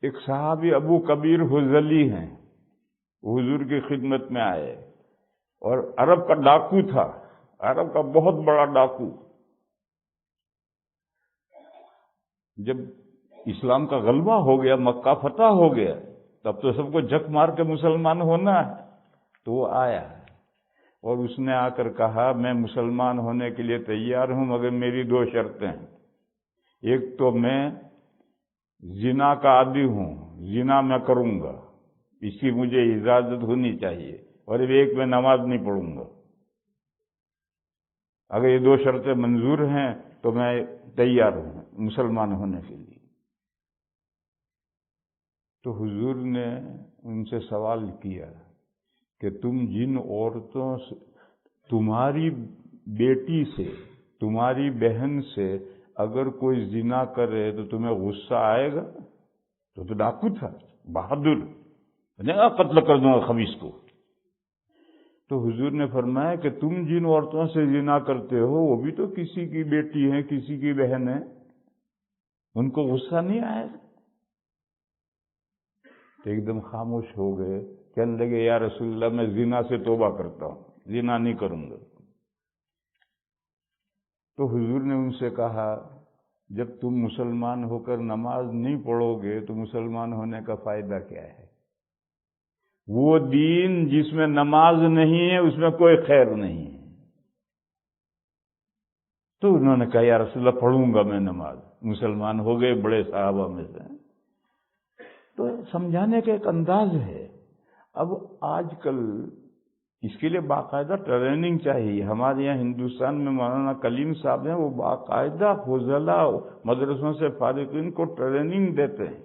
ایک صحابی ابو کبیر حذلی ہیں، حضور کی خدمت میں آئے، اور عرب کا ڈاکو تھا، عرب کا بہت بڑا ڈاکو۔ جب اسلام کا غلبہ ہو گیا، مکہ فتح ہو گیا، تب تو سب کو جھک مار کے مسلمان ہونا ہے، تو وہ آیا اور اس نے آ کر کہا میں مسلمان ہونے کے لیے تیار ہوں، مگر میری 2 شرطیں ہیں۔ ایک تو میں زنا کا عادی ہوں، زنا میں کروں گا، اس کی مجھے اجازت ہونی چاہیے، اور ایک میں نماز نہیں پڑھوں گا۔ اگر یہ 2 شرطیں منظور ہیں تو میں تیار ہوں مسلمان ہونے کے لیے۔ تو حضور نے ان سے سوال کیا کہ تم جن عورتوں سے، تمہاری بیٹی سے، تمہاری بہن سے اگر کوئی زنا کرے تو تمہیں غصہ آئے گا؟ تو ڈاکو تھا، بہادر، قتل کر دوں گا خبیث کو۔ تو حضور نے فرمایا کہ تم جن عورتوں سے زنا کرتے ہو وہ بھی تو کسی کی بیٹی ہیں، کسی کی بہن ہے، ان کو غصہ نہیں آئے گا؟ تو ایک دم خاموش ہو گئے، کہنے لگے یا رسول اللہ میں زنا سے توبہ کرتا ہوں، زنا نہیں کروں گا۔ تو حضور نے ان سے کہا جب تم مسلمان ہو کر نماز نہیں پڑھو گے تو مسلمان ہونے کا فائدہ کیا ہے؟ وہ دین جس میں نماز نہیں ہے اس میں کوئی خیر نہیں ہے۔ تو انہوں نے کہا یا رسول اللہ پڑھوں گا میں نماز، مسلمان ہو گئے بڑے صحابہ میں سے۔ تو سمجھانے کا ایک انداز ہے۔ اب آج کل اس کے لیے باقاعدہ ٹریننگ چاہیے۔ ہمارے یہاں ہندوستان میں مولانا کلیم صاحب ہیں، وہ باقاعدہ فضلاء مدرسوں سے فارغین کو ٹریننگ دیتے ہیں۔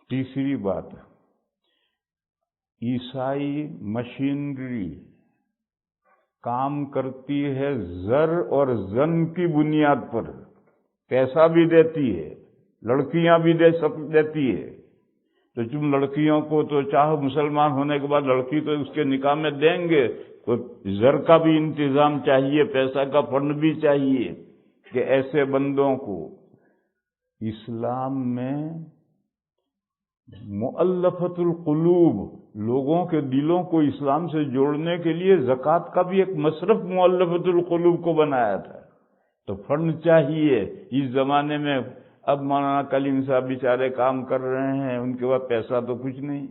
تیسری بات، عیسائی مشینری کام کرتی ہے زر اور زن کی بنیاد پر، پیسہ بھی دیتی ہے، لڑکیاں بھی دیتی ہے۔ تو تم لڑکیوں کو تو چاہو مسلمان ہونے کے بعد لڑکی تو اس کے نکاح میں دیں گے، تو زر کا بھی انتظام چاہیے، پیسہ کا فنڈ بھی چاہیے، کہ ایسے بندوں کو اسلام میں مؤلفۃ القلوب، لوگوں کے دلوں کو اسلام سے جوڑنے کے لیے زکوٰۃ کا بھی ایک مصرف مؤلفۃ القلوب کو بنایا تھا۔ تو فنڈ چاہیے۔ اس زمانے میں اب مولانا کلیم صاحب بیچارے کام کر رہے ہیں، ان کے بعد پیسہ تو کچھ نہیں۔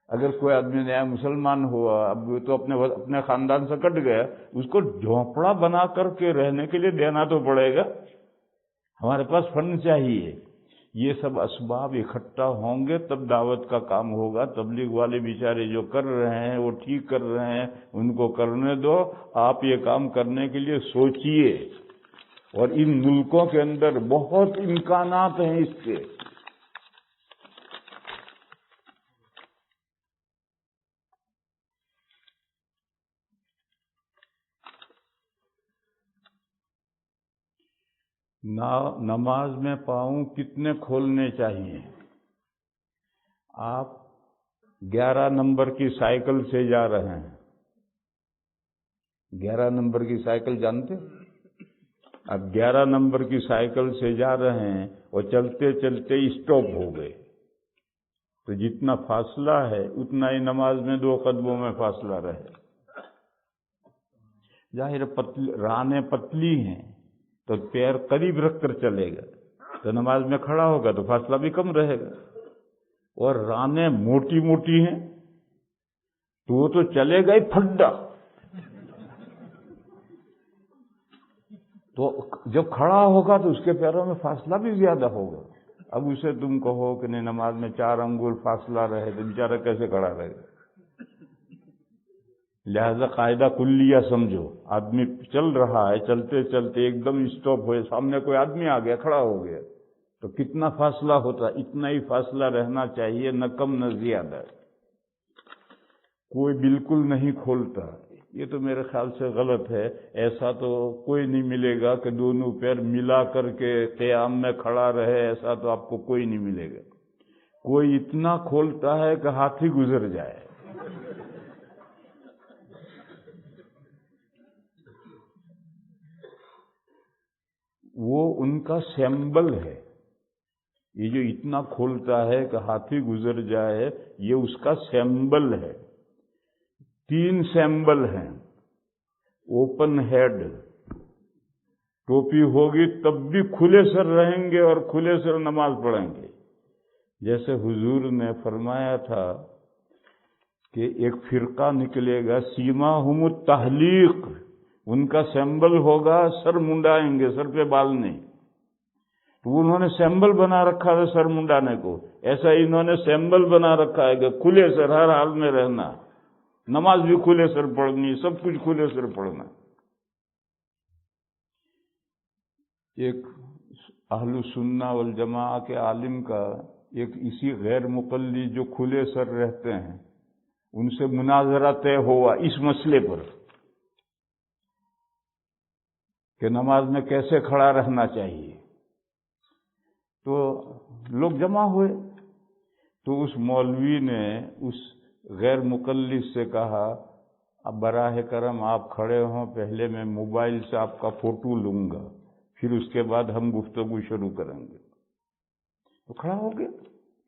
اگر کوئی آدمی نیا مسلمان ہوا، اب تو اپنے خاندان سے کٹ گیا، اس کو جھونپڑا بنا کر کے رہنے کے لیے دینا تو پڑے گا۔ ہمارے پاس فنڈ چاہیے۔ یہ سب اسباب اکٹھا ہوں گے تب دعوت کا کام ہوگا۔ تبلیغ والے بیچارے جو کر رہے ہیں وہ ٹھیک کر رہے ہیں، ان کو کرنے دو۔ آپ یہ کام کرنے کے لیے سوچئے، اور ان ملکوں کے اندر بہت امکانات ہیں اس کے۔ نماز میں پاؤں کتنے کھولنے چاہیے؟ آپ 11 نمبر کی سائیکل سے جا رہے ہیں، 11 نمبر کی سائیکل جانتے؟ اب 11 نمبر کی سائیکل سے جا رہے ہیں اور چلتے چلتے اسٹاپ ہو گئے، تو جتنا فاصلہ ہے اتنا ہی نماز میں 2 قدموں میں فاصلہ رہے۔ ظاہر رانیں پتلی ہیں تو پیر قریب رکھ کر چلے گا، تو نماز میں کھڑا ہوگا تو فاصلہ بھی کم رہے گا۔ اور رانیں موٹی موٹی ہیں تو وہ تو چلے گا ہی پھڈا، تو جب کھڑا ہوگا تو اس کے پیروں میں فاصلہ بھی زیادہ ہوگا۔ اب اسے تم کہو کہ نہیں نماز میں 4 انگل فاصلہ رہے تو بیچارہ کیسے کھڑا رہے گا؟ لہذا قاعدہ کلیہ سمجھو۔ آدمی چل رہا ہے، چلتے چلتے ایک دم اسٹاپ ہوئے، سامنے کوئی آدمی آ گیا، کھڑا ہو گیا، تو کتنا فاصلہ ہوتا؟ اتنا ہی فاصلہ رہنا چاہیے، نہ کم نہ زیادہ۔ کوئی بالکل نہیں کھولتا، یہ تو میرے خیال سے غلط ہے۔ ایسا تو کوئی نہیں ملے گا کہ دونوں پیر ملا کر کے قیام میں کھڑا رہے، ایسا تو آپ کو کوئی نہیں ملے گا۔ کوئی اتنا کھولتا ہے کہ ہاتھی گزر جائے۔ وہ ان کا سیمبل ہے. یہ جو اتنا کھولتا ہے کہ ہاتھی گزر جائے، یہ اس کا سیمبل ہے. 3 سیمبل ہیں. اوپن ہیڈ، ٹوپی ہوگی تب بھی کھلے سر رہیں گے اور کھلے سر نماز پڑھیں گے. جیسے حضور نے فرمایا تھا کہ ایک فرقہ نکلے گا، سیماہم التحلیق، ان کا سیمبل ہوگا سر منڈائیں گے، سر پہ بال نہیں. تو انہوں نے سیمبل بنا رکھا ہے سر منڈانے کو، ایسا انہوں نے سیمبل بنا رکھا ہے کہ کھلے سر ہر حال میں رہنا، نماز بھی کھلے سر پڑھنی، سب کچھ کھلے سر پڑھنا. ایک اہل سنہ والجماعہ کے عالم کا ایک اسی غیر مقلد جو کھلے سر رہتے ہیں ان سے مناظرہ طے ہوا اس مسئلے پر کہ نماز میں کیسے کھڑا رہنا چاہیے. تو لوگ جمع ہوئے تو اس مولوی نے اس غیر مقلد سے کہا، اب براہ کرم آپ کھڑے ہوں، پہلے میں موبائل سے آپ کا فوٹو لوں گا، پھر اس کے بعد ہم گفتگو شروع کریں گے. تو کھڑا ہو گیا،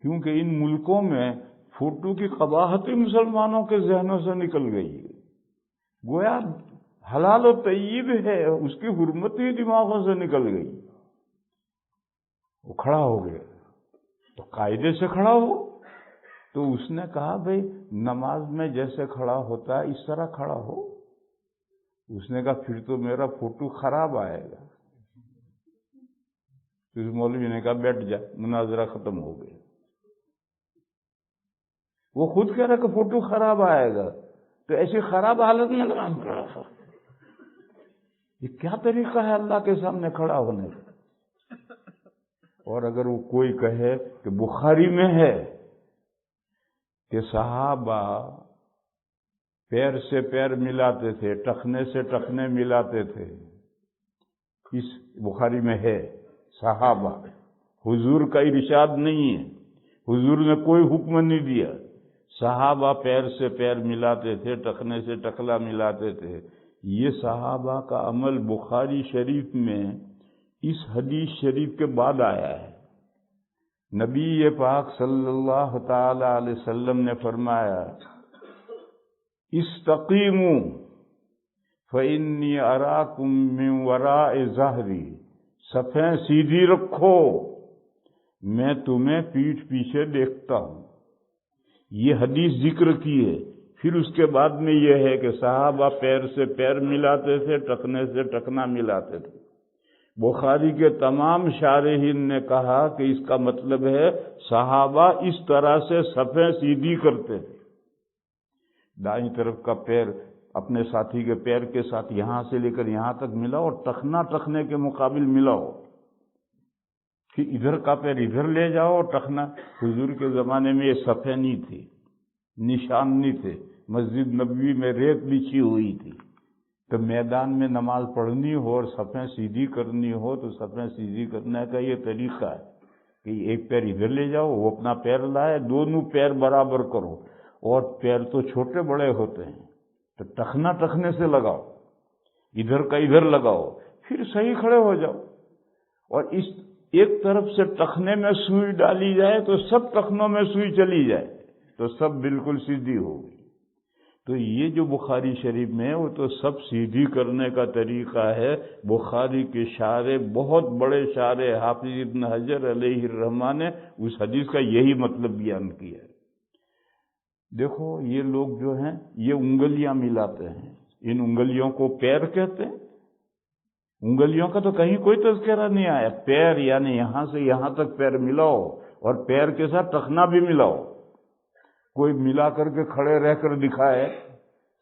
کیونکہ ان ملکوں میں فوٹو کی قباحت مسلمانوں کے ذہنوں سے نکل گئی ہے. گویا حلال و طیب ہے، اس کی حرمت ہی دماغوں سے نکل گئی. وہ کھڑا ہو گیا تو قاعدے سے کھڑا ہو. تو اس نے کہا بھئی نماز میں جیسے کھڑا ہوتا ہے اس طرح کھڑا ہو. اس نے کہا پھر تو میرا فوٹو خراب آئے گا. تو اس مولوی نے کہا بیٹھ جا، مناظرہ ختم ہو گیا. وہ خود کہہ رہا کہ فوٹو خراب آئے گا، تو ایسی خراب حالت میں نماز پڑھا تھا. یہ کیا طریقہ ہے اللہ کے سامنے کھڑا ہونے کا؟ اور اگر وہ کوئی کہے کہ بخاری میں ہے کہ صحابہ پیر سے پیر ملاتے تھے، ٹخنے سے ٹخنے ملاتے تھے، اس بخاری میں ہے. صحابہ، حضور کا ارشاد نہیں ہے، حضور نے کوئی حکم نہیں دیا. صحابہ پیر سے پیر ملاتے تھے، ٹخنے سے ٹخلا ملاتے تھے. یہ صحابہ کا عمل بخاری شریف میں اس حدیث شریف کے بعد آیا ہے. نبی پاک صلی اللہ تعالی علیہ وسلم نے فرمایا استقیموا فإنی اراکم من وراء ظہری، صفیں سیدھی رکھو، میں تمہیں پیٹھ پیچھے دیکھتا ہوں. یہ حدیث ذکر کی ہے. پھر اس کے بعد میں یہ ہے کہ صحابہ پیر سے پیر ملاتے تھے، ٹخنے سے ٹخنا ملاتے تھے. بخاری کے تمام شارحین نے کہا کہ اس کا مطلب ہے صحابہ اس طرح سے صفیں سیدھی کرتے تھے. دائیں طرف کا پیر اپنے ساتھی کے پیر کے ساتھ یہاں سے لے کر یہاں تک ملاؤ اور ٹخنا ٹخنے کے مقابل ملاؤ. پھر ادھر کا پیر ادھر لے جاؤ اور ٹخنا. حضور کے زمانے میں یہ صفیں نہیں تھی، نشان نہیں تھے. مسجد نبوی میں ریت بچھی ہوئی تھی. تو میدان میں نماز پڑھنی ہو اور صفیں سیدھی کرنی ہو تو صفیں سیدھی کرنے کا یہ طریقہ ہے کہ ایک پیر ادھر لے جاؤ، وہ اپنا پیر لائے، دونوں پیر برابر کرو. اور پیر تو چھوٹے بڑے ہوتے ہیں تو ٹخنا ٹخنے سے لگاؤ، ادھر کا ادھر لگاؤ، پھر صحیح کھڑے ہو جاؤ. اور اس ایک طرف سے ٹخنے میں سوئی ڈالی جائے تو سب ٹخنوں میں سوئی چلی جائے تو سب بالکل سیدھی ہوگی. تو یہ جو بخاری شریف میں ہے وہ تو سب سیدھی کرنے کا طریقہ ہے. بخاری کے شارح، بہت بڑے شارح حافظ ابن حجر علیہ الرحمہ نے اس حدیث کا یہی مطلب بیان کیا ہے. دیکھو یہ لوگ جو ہیں یہ انگلیاں ملاتے ہیں، ان انگلیوں کو پیر کہتے ہیں. انگلیوں کا تو کہیں کوئی تذکرہ نہیں آیا. پیر یعنی یہاں سے یہاں تک پیر ملاؤ اور پیر کے ساتھ ٹخنا بھی ملاؤ. کوئی ملا کر کے کھڑے رہ کر دکھائے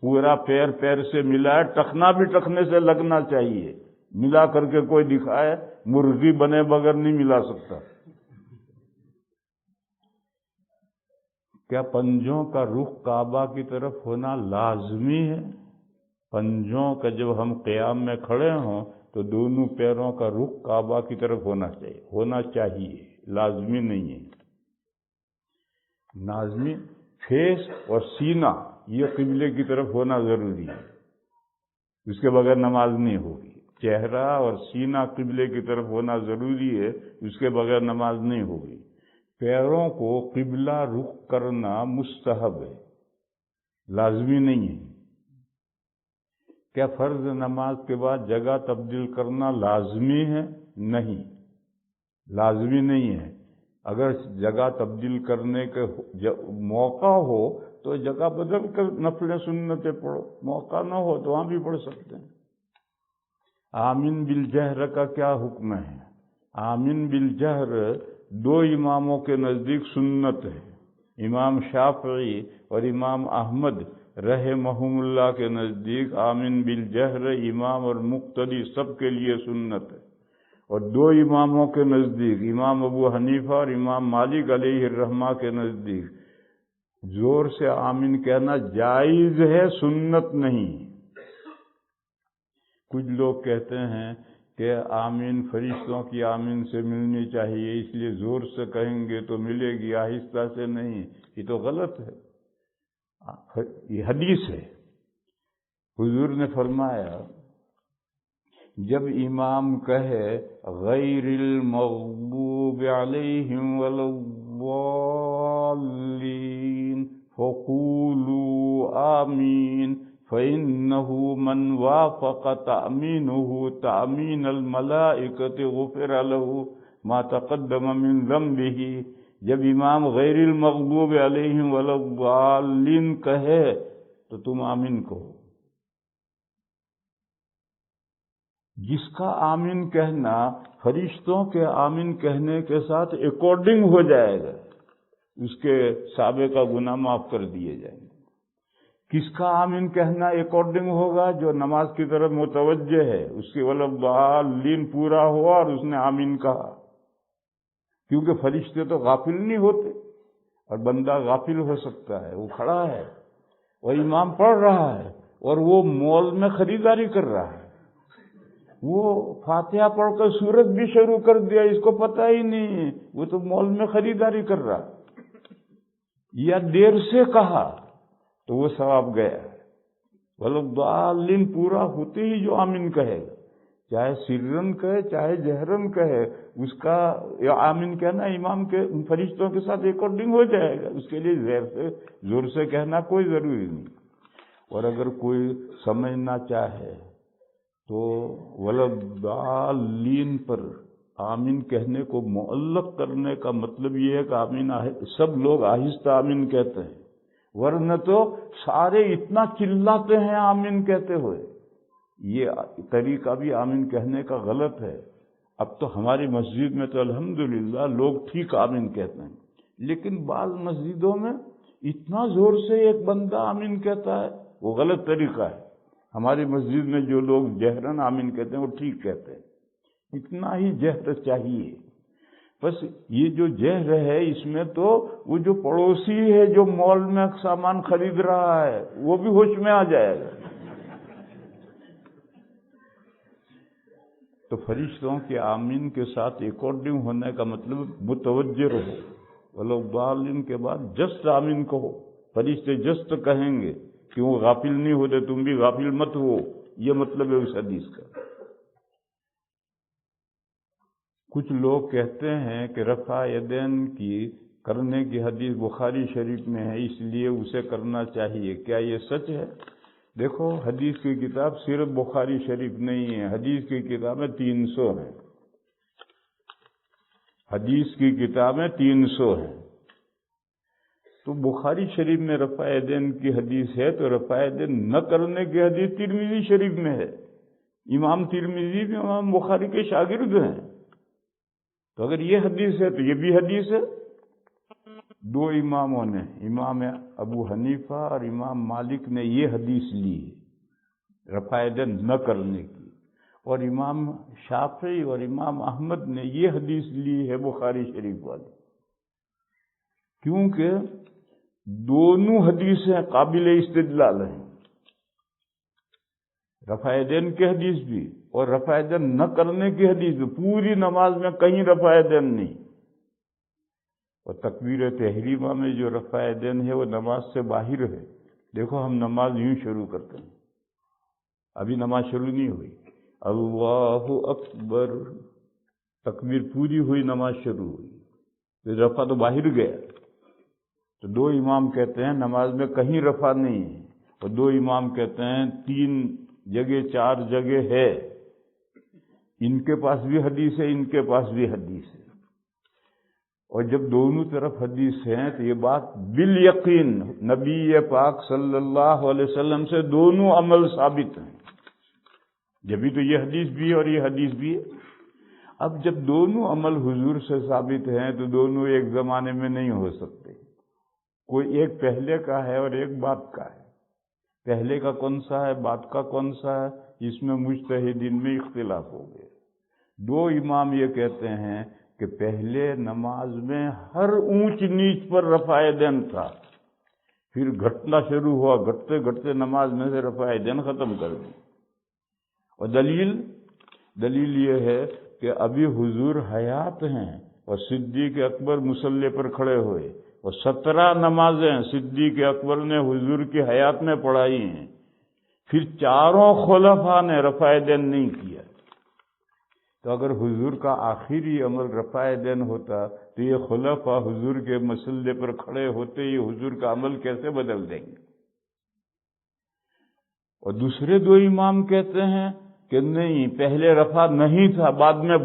پورا پیر پیر سے ملا ہے، ٹخنا بھی ٹخنے سے لگنا چاہیے. ملا کر کے کوئی دکھائے، مرغی بنے بغیر نہیں ملا سکتا. کیا پنجوں کا رخ کعبہ کی طرف ہونا لازمی ہے؟ پنجوں کا جب ہم قیام میں کھڑے ہوں تو دونوں پیروں کا رخ کعبہ کی طرف ہونا چاہیے، لازمی نہیں ہے. لازمی فیس اور سینہ یہ قبلے کی طرف ہونا ضروری ہے، اس کے بغیر نماز نہیں ہوگی. چہرہ اور سینہ قبلے کی طرف ہونا ضروری ہے، اس کے بغیر نماز نہیں ہوگی۔ پیروں کو قبلہ رخ کرنا مستحب ہے، لازمی نہیں ہے۔ کیا فرض نماز کے بعد جگہ تبدیل کرنا لازمی ہے؟ نہیں، لازمی نہیں ہے۔ اگر جگہ تبدیل کرنے کے موقع ہو تو جگہ بدل کر نفل سنتیں پڑھو، موقع نہ ہو تو وہاں بھی پڑھ سکتے ہیں۔ آمین بالجہر کا کیا حکم ہے؟ آمین بالجہر دو اماموں کے نزدیک سنت ہے، امام شافعی اور امام احمد رحمہم اللہ کے نزدیک آمین بالجہر امام اور مقتدی سب کے لیے سنت ہے، اور دو اماموں کے نزدیک امام ابو حنیفہ اور امام مالک علیہ الرحمہ کے نزدیک زور سے آمین کہنا جائز ہے، سنت نہیں۔ کچھ لوگ کہتے ہیں کہ آمین فرشتوں کی آمین سے ملنی چاہیے، اس لیے زور سے کہیں گے تو ملے گی، آہستہ سے نہیں۔ یہ تو غلط ہے، یہ حدیث ہے۔ حضور نے فرمایا جب امام کہے غیر المغضوب علیہم ولا الضالین فقولوا آمین فإنه من وافق تأمینه تأمین الملائکۃ غفر له ما تقدم من ذنبه۔ جب امام غیر المغضوب علیہم ولا الضالین کہے تو تم آمین کہو۔ جس کا آمین کہنا فرشتوں کے آمین کہنے کے ساتھ اکارڈنگ ہو جائے گا، اس کے سابقہ گناہ معاف کر دیے جائیں گے۔ کس کا آمین کہنا اکارڈنگ ہوگا؟ جو نماز کی طرف متوجہ ہے، اس کے ولضالین پورا ہوا اور اس نے آمین کہا، کیونکہ فرشتے تو غافل نہیں ہوتے، اور بندہ غافل ہو سکتا ہے۔ وہ کھڑا ہے اور امام پڑھ رہا ہے اور وہ مال میں خریداری کر رہا ہے، وہ فاتحہ پڑھ کر سورت بھی شروع کر دیا، اس کو پتہ ہی نہیں، وہ تو مال میں خریداری کر رہا ہے، یا دیر سے کہا تو وہ ثواب گیا۔ ولضالین پورا ہوتے ہی جو آمین کہے گا، چاہے سرن کہے چاہے جہرن کہے، اس کا آمین کہنا امام کے فرشتوں کے ساتھ اکارڈنگ ہو جائے گا، اس کے لیے زور سے کہنا کوئی ضروری نہیں۔ اور اگر کوئی سمجھنا چاہے تو ولضالین پر آمین کہنے کو معلق کرنے کا مطلب یہ ہے کہ آمین سب لوگ آہستہ آمین کہتے ہیں، ورنہ تو سارے اتنا چلاتے ہیں آمین کہتے ہوئے۔ یہ طریقہ بھی آمین کہنے کا غلط ہے۔ اب تو ہماری مسجد میں تو الحمدللہ لوگ ٹھیک آمین کہتے ہیں، لیکن بعض مسجدوں میں اتنا زور سے ایک بندہ آمین کہتا ہے، وہ غلط طریقہ ہے۔ ہماری مسجد میں جو لوگ جہرن آمین کہتے ہیں وہ ٹھیک کہتے ہیں، اتنا ہی جہر چاہیے۔ بس یہ جو جہر ہے اس میں تو وہ جو پڑوسی ہے جو مال میں سامان خرید رہا ہے وہ بھی ہوش میں آ جائے گا۔ تو فرشتوں کے آمین کے ساتھ اکارڈنگ ہونے کا مطلب متوجہ رہو، ولضالین کے بعد جسٹ آمین کہو، فرشتے جسٹ کہیں گے کہ وہ غافل نہیں ہوتے، تم بھی غافل مت ہو، یہ مطلب ہے اس حدیث کا۔ کچھ لوگ کہتے ہیں کہ رفع یدین کی کرنے کی حدیث بخاری شریف میں ہے، اس لیے اسے کرنا چاہیے، کیا یہ سچ ہے؟ دیکھو حدیث کی کتاب صرف بخاری شریف نہیں ہے، حدیث کی کتابیں 300 ہیں، حدیث کی کتابیں 300 ہیں۔ تو بخاری شریف میں رفع یدین کی حدیث ہے تو رفع یدین نہ کرنے کی حدیث ترمذی شریف میں ہے۔ امام ترمذی بھی امام بخاری کے شاگرد ہیں، تو اگر یہ حدیث ہے تو یہ بھی حدیث ہے۔ دو اماموں نے، امام ابو حنیفہ اور امام مالک نے یہ حدیث لی ہے رفع یدین نہ کرنے کی، اور امام شافعی اور امام احمد نے یہ حدیث لی ہے بخاری شریف والی، کیونکہ دونوں حدیثیں قابل استدلال ہیں، رفع یدین کی حدیث بھی اور رفع یدین نہ کرنے کی حدیث بھی۔ پوری نماز میں کہیں رفع یدین نہیں، اور تکبیر تحریمہ میں جو رفع یدین ہے وہ نماز سے باہر ہے۔ دیکھو ہم نماز یوں شروع کرتے ہیں، ابھی نماز شروع نہیں ہوئی، اللہ اکبر، تکبیر پوری ہوئی، نماز شروع ہوئی، تو رفع تو باہر گیا، تو دو امام کہتے ہیں نماز میں کہیں رفع نہیں ہے، اور دو امام کہتے ہیں 3 جگہ 4 جگہ ہے، ان کے پاس بھی حدیث ہے، ان کے پاس بھی حدیث ہے، اور جب دونوں طرف حدیث ہیں تو یہ بات بالیقین نبی پاک صلی اللہ علیہ وسلم سے دونوں عمل ثابت ہیں، جبھی تو یہ حدیث بھی ہے اور یہ حدیث بھی ہے۔ اب جب دونوں عمل حضور سے ثابت ہیں تو دونوں ایک زمانے میں نہیں ہو سکتے، کوئی ایک پہلے کا ہے اور ایک بعد کا ہے، پہلے کا کون سا ہے، بعد کا کون سا ہے، اس میں مجتہدین میں اختلاف ہو گئے۔ دو امام یہ کہتے ہیں کہ پہلے نماز میں ہر اونچ نیچ پر رفع دین تھا، پھر گھٹنا شروع ہوا، گھٹتے گھٹتے نماز میں سے رفع دین ختم کر دی، اور دلیل یہ ہے کہ ابھی حضور حیات ہیں اور صدیق اکبر مصلی پر کھڑے ہوئے، اور 17 نمازیں صدیق اکبر نے حضور کی حیات میں پڑھائی ہیں، پھر چاروں خلفاء نے رفع دین نہیں کیا، تو اگر حضور کا آخری عمل رفع دین ہوتا تو یہ خلفاء حضور کے مصلی پر کھڑے ہوتے ہی حضور کا عمل کیسے بدل دیں گے؟ اور دوسرے دو امام کہتے ہیں کہ نہیں، پہلے رفع نہیں تھا، بعد میں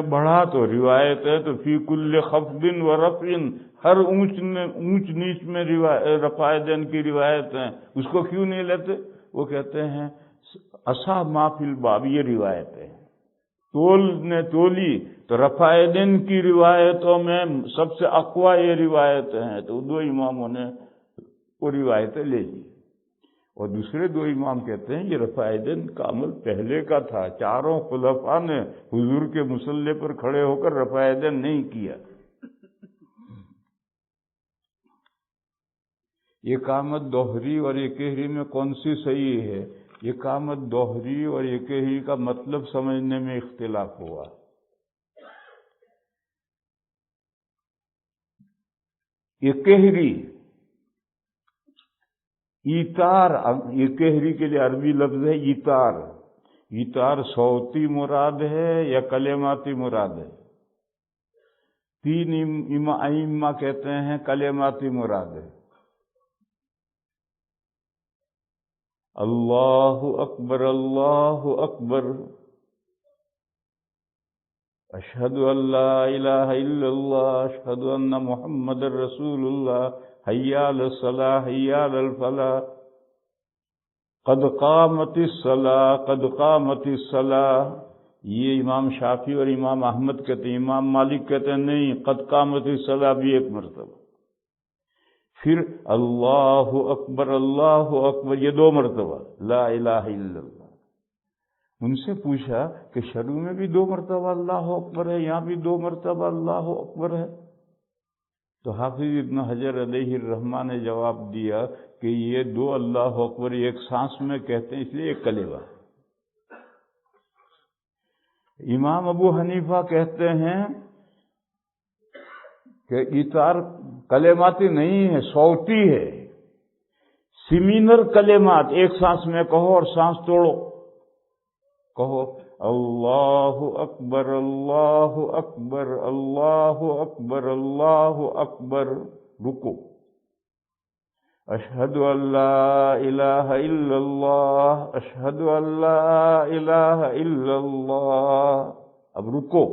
بڑھا تو روایت ہے، تو فی کل خفض و رفع، ہر اونچ نیچ میں رفع دین کی روایت ہے، اس کو کیوں نہیں لیتے؟ وہ کہتے ہیں اصح ما فی الباب، یہ روایت ہے، تولی تو رفع دین کی روایتوں میں سب سے اقوی یہ روایت ہیں، تو دو اماموں نے وہ روایتیں لے لی، اور دوسرے دو امام کہتے ہیں یہ رفع دین کا عمل پہلے کا تھا، چاروں خلفاء نے حضور کے مصلی پر کھڑے ہو کر رفع دین نہیں کیا۔ یہ قامت دوہری اور اکہری میں کون سی صحیح ہے؟ یہ قامت دوہری اور اکہری کا مطلب سمجھنے میں اختلاف ہوا۔ اکہری ایتار، اکہری کے لیے عربی لفظ ہے ایتار صوتی مراد ہے یا کلماتی مراد ہے؟ 3 ائمہ کہتے ہیں کلماتی مراد ہے۔ اللہ اکبر اللہ اکبر، اشہد ان لا الہ الا اللہ، اشہد ان محمد رسول اللہ، حی علی الصلاۃ حی علی الفلاح، قد قامت الصلاۃ قد قامت الصلاۃ۔ یہ امام شافعی اور امام احمد کہتے ہیں، امام مالک کہتے ہیں نہیں، قد قامت الصلاۃ بھی ایک مرتبہ، پھر اللہ اکبر یہ 2 مرتبہ، لا الہ الا اللہ۔ ان سے پوچھا کہ شروع میں بھی 2 مرتبہ اللہ اکبر ہے، یہاں بھی 2 مرتبہ اللہ اکبر ہے؟ تو حافظ ابن حجر علیہ الرحمہ نے جواب دیا کہ یہ 2 اللہ اکبر ایک سانس میں کہتے ہیں، اس لیے ایک کلمہ۔ امام ابو حنیفہ کہتے ہیں کہ ایتار کلماتی نہیں ہے، صوتی ہے، سیمینر کلمات، ایک سانس میں کہو اور سانس توڑو، کہو اللہ اکبر اللہ اکبر اللہ اکبر اللہ اکبر، رکو، اشہد ان لا الہ الا اللہ اشہد ان لا الہ الا اللہ، اب رکو،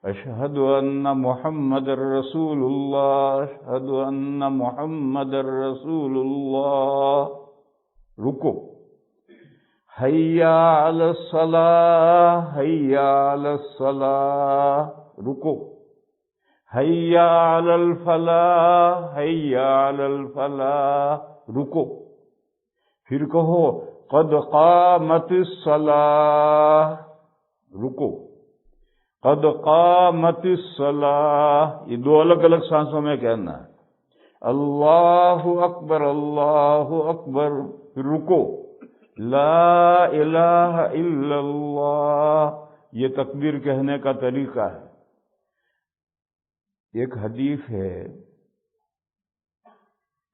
اشہد ان محمد رسول اللہ اشہد ان محمد رسول اللہ، رکو، حی علی الصلاۃ حی علی الصلاۃ، رکو، حی علی الفلاح حی علی الفلاح، رکو، پھر کہو قد قامت الصلاۃ، رکو، قد قامت الصلاۃ، یہ 2 الگ الگ سانسوں میں کہنا ہے، اللہ اکبر، پھر رکو، لا الہ الا اللہ، یہ تکبیر کہنے کا طریقہ ہے۔ ایک حدیث ہے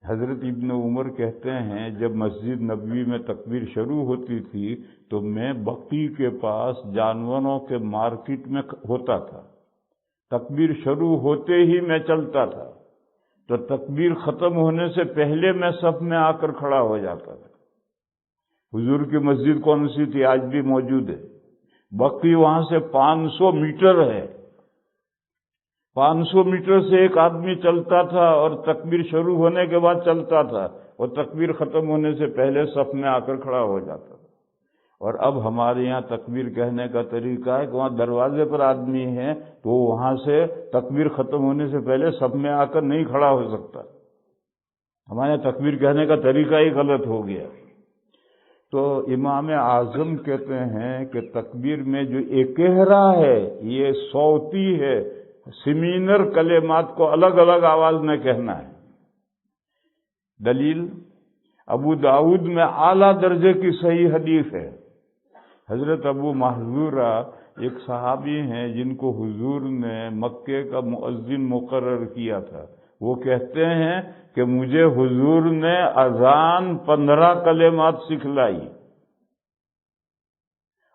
حضرت ابن عمر کہتے ہیں جب مسجد نبوی میں تکبیر شروع ہوتی تھی تو میں بقی کے پاس جانوروں کے مارکیٹ میں ہوتا تھا، تکبیر شروع ہوتے ہی میں چلتا تھا، تو تکبیر ختم ہونے سے پہلے میں صف میں آ کر کھڑا ہو جاتا تھا۔ حضور کی مسجد کون سی تھی؟ آج بھی موجود ہے، بقی وہاں سے 500 میٹر ہے، 500 میٹر سے ایک آدمی چلتا تھا اور تکبیر شروع ہونے کے بعد چلتا تھا، اور تکبیر ختم ہونے سے پہلے صف میں آ کر کھڑا ہو جاتا تھا۔ اور اب ہمارے یہاں تکبیر کہنے کا طریقہ ہے کہ وہاں دروازے پر آدمی ہے تو وہاں سے تکبیر ختم ہونے سے پہلے صف میں آ کر نہیں کھڑا ہو سکتا۔ ہمارے یہاں تکبیر کہنے کا طریقہ ہی غلط ہو گیا۔ تو امام اعظم کہتے ہیں کہ تکبیر میں جو اکہرا ہے یہ صوتی ہے، سمینر کلمات کو الگ الگ آواز میں کہنا ہے۔ دلیل ابو داؤد میں اعلیٰ درجے کی صحیح حدیث ہے۔ حضرت ابو محذورہ ایک صحابی ہیں جن کو حضور نے مکے کا مؤذن مقرر کیا تھا، وہ کہتے ہیں کہ مجھے حضور نے اذان 15 کلمات سکھلائی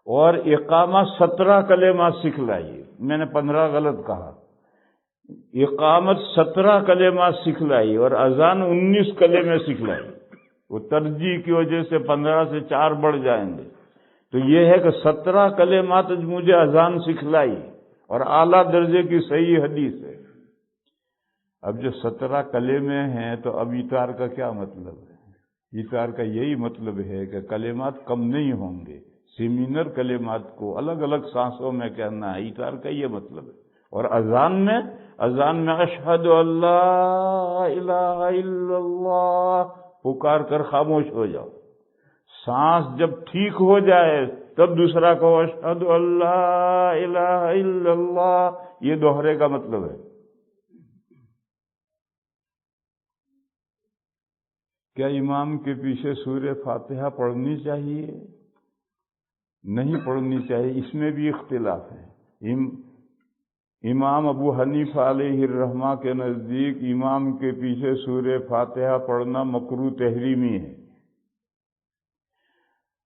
اور اقامہ 17 کلمات سکھلائی۔ میں نے 15 غلط کہا، اقامت 17 کلمات سکھلائی اور اذان 19 کلمے سکھلائی۔ وہ ترجیح کی وجہ سے 15 سے 4 بڑھ جائیں گے، تو یہ ہے کہ 17 کلمات مجھے اذان سکھلائی اور اعلیٰ درجے کی صحیح حدیث ہے۔ اب جو 17 کلمے ہیں تو اب ایتار کا کیا مطلب ہے؟ ایتار کا یہی مطلب ہے کہ کلمات کم نہیں ہوں گے، سیمینر کلمات کو الگ الگ سانسوں میں کہنا ہے، ایتار کا یہ مطلب ہے۔ اور اذان میں اشہد اللہ الہ الا اللہ پکار کر خاموش ہو جاؤ، سانس جب ٹھیک ہو جائے تب دوسرا کہو اشہد اللہ الہ الا اللہ، یہ دوہرے کا مطلب ہے۔ کیا امام کے پیچھے سورہ فاتحہ پڑھنی چاہیے؟ نہیں پڑھنی چاہیے، اس میں بھی اختلاف ہے۔ امام ابو حنیفہ علیہ الرحمہ کے نزدیک امام کے پیچھے سورہ فاتحہ پڑھنا مکروہ تحریمی ہے،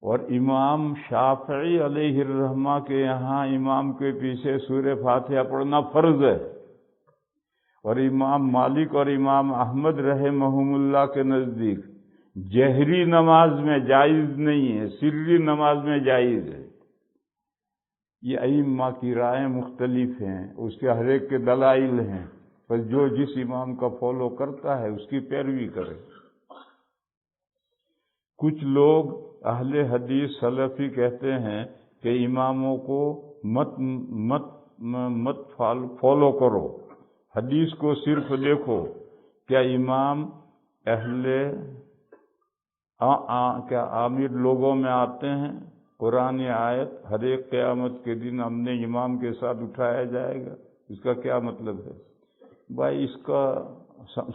اور امام شافعی علیہ الرحمہ کے یہاں امام کے پیچھے سورہ فاتحہ پڑھنا فرض ہے، اور امام مالک اور امام احمد رحمہم اللہ کے نزدیک جہری نماز میں جائز نہیں ہے، سری نماز میں جائز ہے۔ یہ ائمہ کی رائے مختلف ہیں، اس کے ہر ایک کے دلائل ہیں، پر جو جس امام کا فالو کرتا ہے اس کی پیروی کرے۔ کچھ لوگ اہل حدیث سلفی کہتے ہیں کہ اماموں کو مت فالو کرو، حدیث کو صرف دیکھو۔ کیا امام کیا عامر لوگوں میں آتے ہیں؟ قرآن آیت ہر ایک قیامت کے دن ہم نے امام کے ساتھ اٹھایا جائے گا، اس کا کیا مطلب ہے؟ بھائی اس کا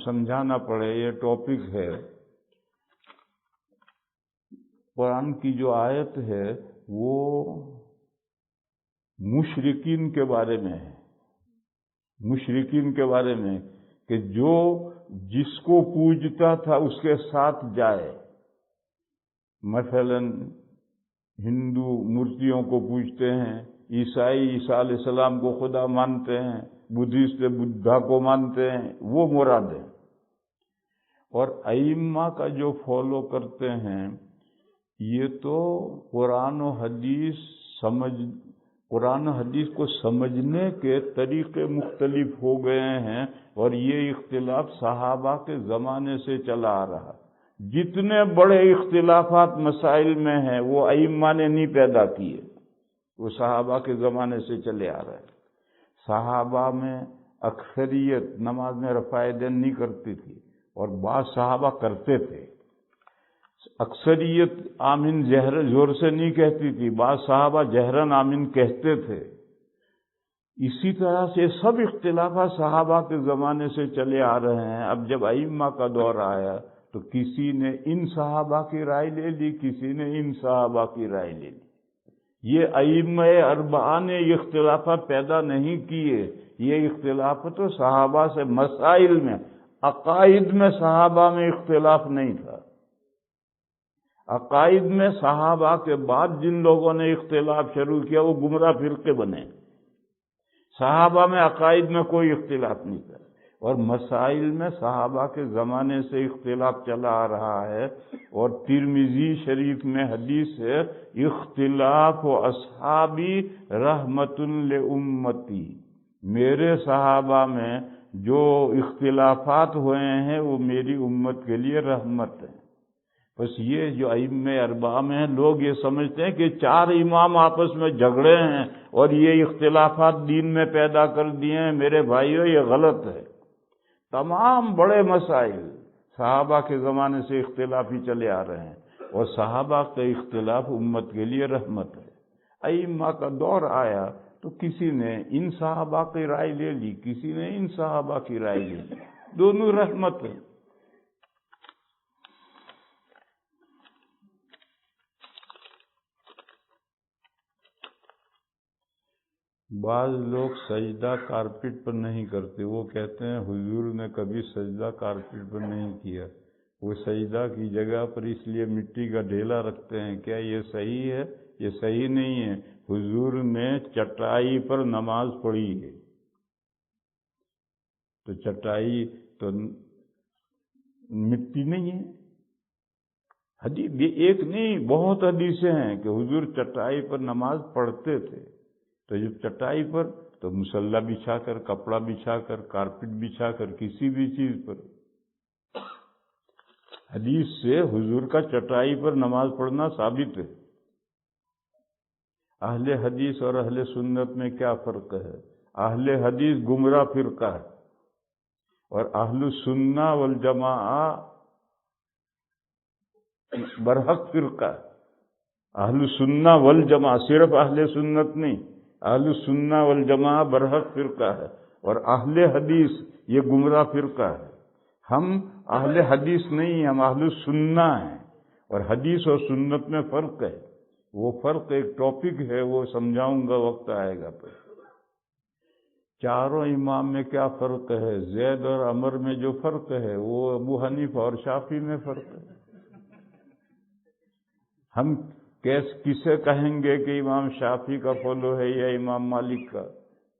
سمجھانا پڑے، یہ ٹاپک ہے۔ قرآن کی جو آیت ہے وہ مشرکین کے بارے میں ہے، مشرکین کے بارے میں کہ جو جس کو پوجتا تھا اس کے ساتھ جائے۔ مثلا ہندو مورتیوں کو پوجتے ہیں، عیسائی عیسیٰ علیہ السلام کو خدا مانتے ہیں، بدھسٹ بدھا کو مانتے ہیں، وہ مراد ہے۔ اور ائمہ کا جو فالو کرتے ہیں یہ تو قرآن و حدیث کو سمجھنے کے طریقے مختلف ہو گئے ہیں، اور یہ اختلاف صحابہ کے زمانے سے چلا آ رہا۔ جتنے بڑے اختلافات مسائل میں ہیں وہ ائمہ نے نہیں پیدا کیے، وہ صحابہ کے زمانے سے چلے آ رہے۔ صحابہ میں اکثریت نماز میں رفع دین نہیں کرتی تھی، اور بعض صحابہ کرتے تھے۔ اکثریت آمین زور سے نہیں کہتی تھی، بعض صحابہ جہرن آمین کہتے تھے۔ اسی طرح سے سب اختلافات صحابہ کے زمانے سے چلے آ رہے ہیں۔ اب جب ائمہ کا دور آیا تو کسی نے ان صحابہ کی رائے لے لی، کسی نے ان صحابہ کی رائے لے لی۔ یہ ائمہ اربعہ نے یہ اختلافات پیدا نہیں کیے، یہ اختلافات تو صحابہ سے مسائل میں عقائد میں صحابہ میں اختلاف نہیں تھا. عقائد میں صحابہ کے بعد جن لوگوں نے اختلاف شروع کیا وہ گمراہ فرقے بنے. صحابہ میں عقائد میں کوئی اختلاف نہیں تھا، اور مسائل میں صحابہ کے زمانے سے اختلاف چلا آ رہا ہے. اور ترمذی شریف میں حدیث ہے، اختلاف و اصحابی رحمت لامتی، میرے صحابہ میں جو اختلافات ہوئے ہیں وہ میری امت کے لیے رحمت ہے. بس یہ جو ائمہ اربعہ میں ہیں، لوگ یہ سمجھتے ہیں کہ 4 امام آپس میں جھگڑے ہیں اور یہ اختلافات دین میں پیدا کر دیے ہیں. میرے بھائیوں، یہ غلط ہے. تمام بڑے مسائل صحابہ کے زمانے سے اختلافی چلے آ رہے ہیں، اور صحابہ کا اختلاف امت کے لیے رحمت ہے. ائمہ کا دور آیا تو کسی نے ان صحابہ کی رائے لے لی، کسی نے ان صحابہ کی رائے لے لی، دونوں رحمت ہے. بعض لوگ سجدہ کارپٹ پر نہیں کرتے، وہ کہتے ہیں حضور نے کبھی سجدہ کارپٹ پر نہیں کیا، وہ سجدہ کی جگہ پر اس لیے مٹی کا ڈھیلا رکھتے ہیں. کیا یہ صحیح ہے؟ یہ صحیح نہیں ہے. حضور نے چٹائی پر نماز پڑھی ہے، تو چٹائی تو مٹی نہیں ہے. حدیث ایک نہیں، بہت حدیثیں ہیں کہ حضور چٹائی پر نماز پڑھتے تھے. تو جب چٹائی پر تو مصلی بچھا کر، کپڑا بچھا کر، کارپٹ بچھا کر، کسی بھی چیز پر. حدیث سے حضور کا چٹائی پر نماز پڑھنا ثابت ہے. اہل حدیث اور اہل سنت میں کیا فرق ہے؟ اہل حدیث گمراہ فرقہ ہے، اور اہل السنہ والجماعہ برحق فرقہ ہے. اہل السنہ والجماعہ، صرف اہل سنت نہیں، اہل السنہ والجماعہ برحق فرقہ ہے، اور اہل حدیث یہ گمراہ فرقہ ہے. ہم اہل حدیث نہیں، ہم اہل السنہ ہیں. اور حدیث اور سنت میں فرق ہے. وہ فرق ایک ٹاپک ہے، وہ سمجھاؤں گا، وقت آئے گا. پھر چاروں امام میں کیا فرق ہے؟ زید اور عمر میں جو فرق ہے وہ ابو حنیفہ اور شافعی میں فرق ہے. ہم کسے کہیں گے کہ امام شافعی کا فالو ہے یا امام مالک کا؟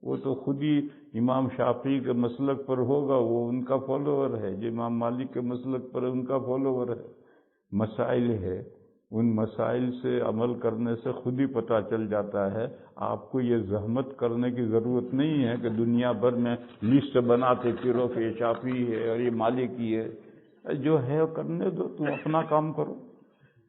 وہ تو خود ہی امام شافعی کے مسلک پر ہوگا، وہ ان کا فالوور ہے. جو امام مالک کے مسلک پر ہے ان کا فالوور ہے. مسائل ہے، ان مسائل سے عمل کرنے سے خود ہی پتہ چل جاتا ہے. آپ کو یہ زحمت کرنے کی ضرورت نہیں ہے کہ دنیا بھر میں لسٹ بناتے پھرو کہ یہ شافعی ہے اور یہ مالکی ہے. جو ہے کرنے دو، تم اپنا کام کرو.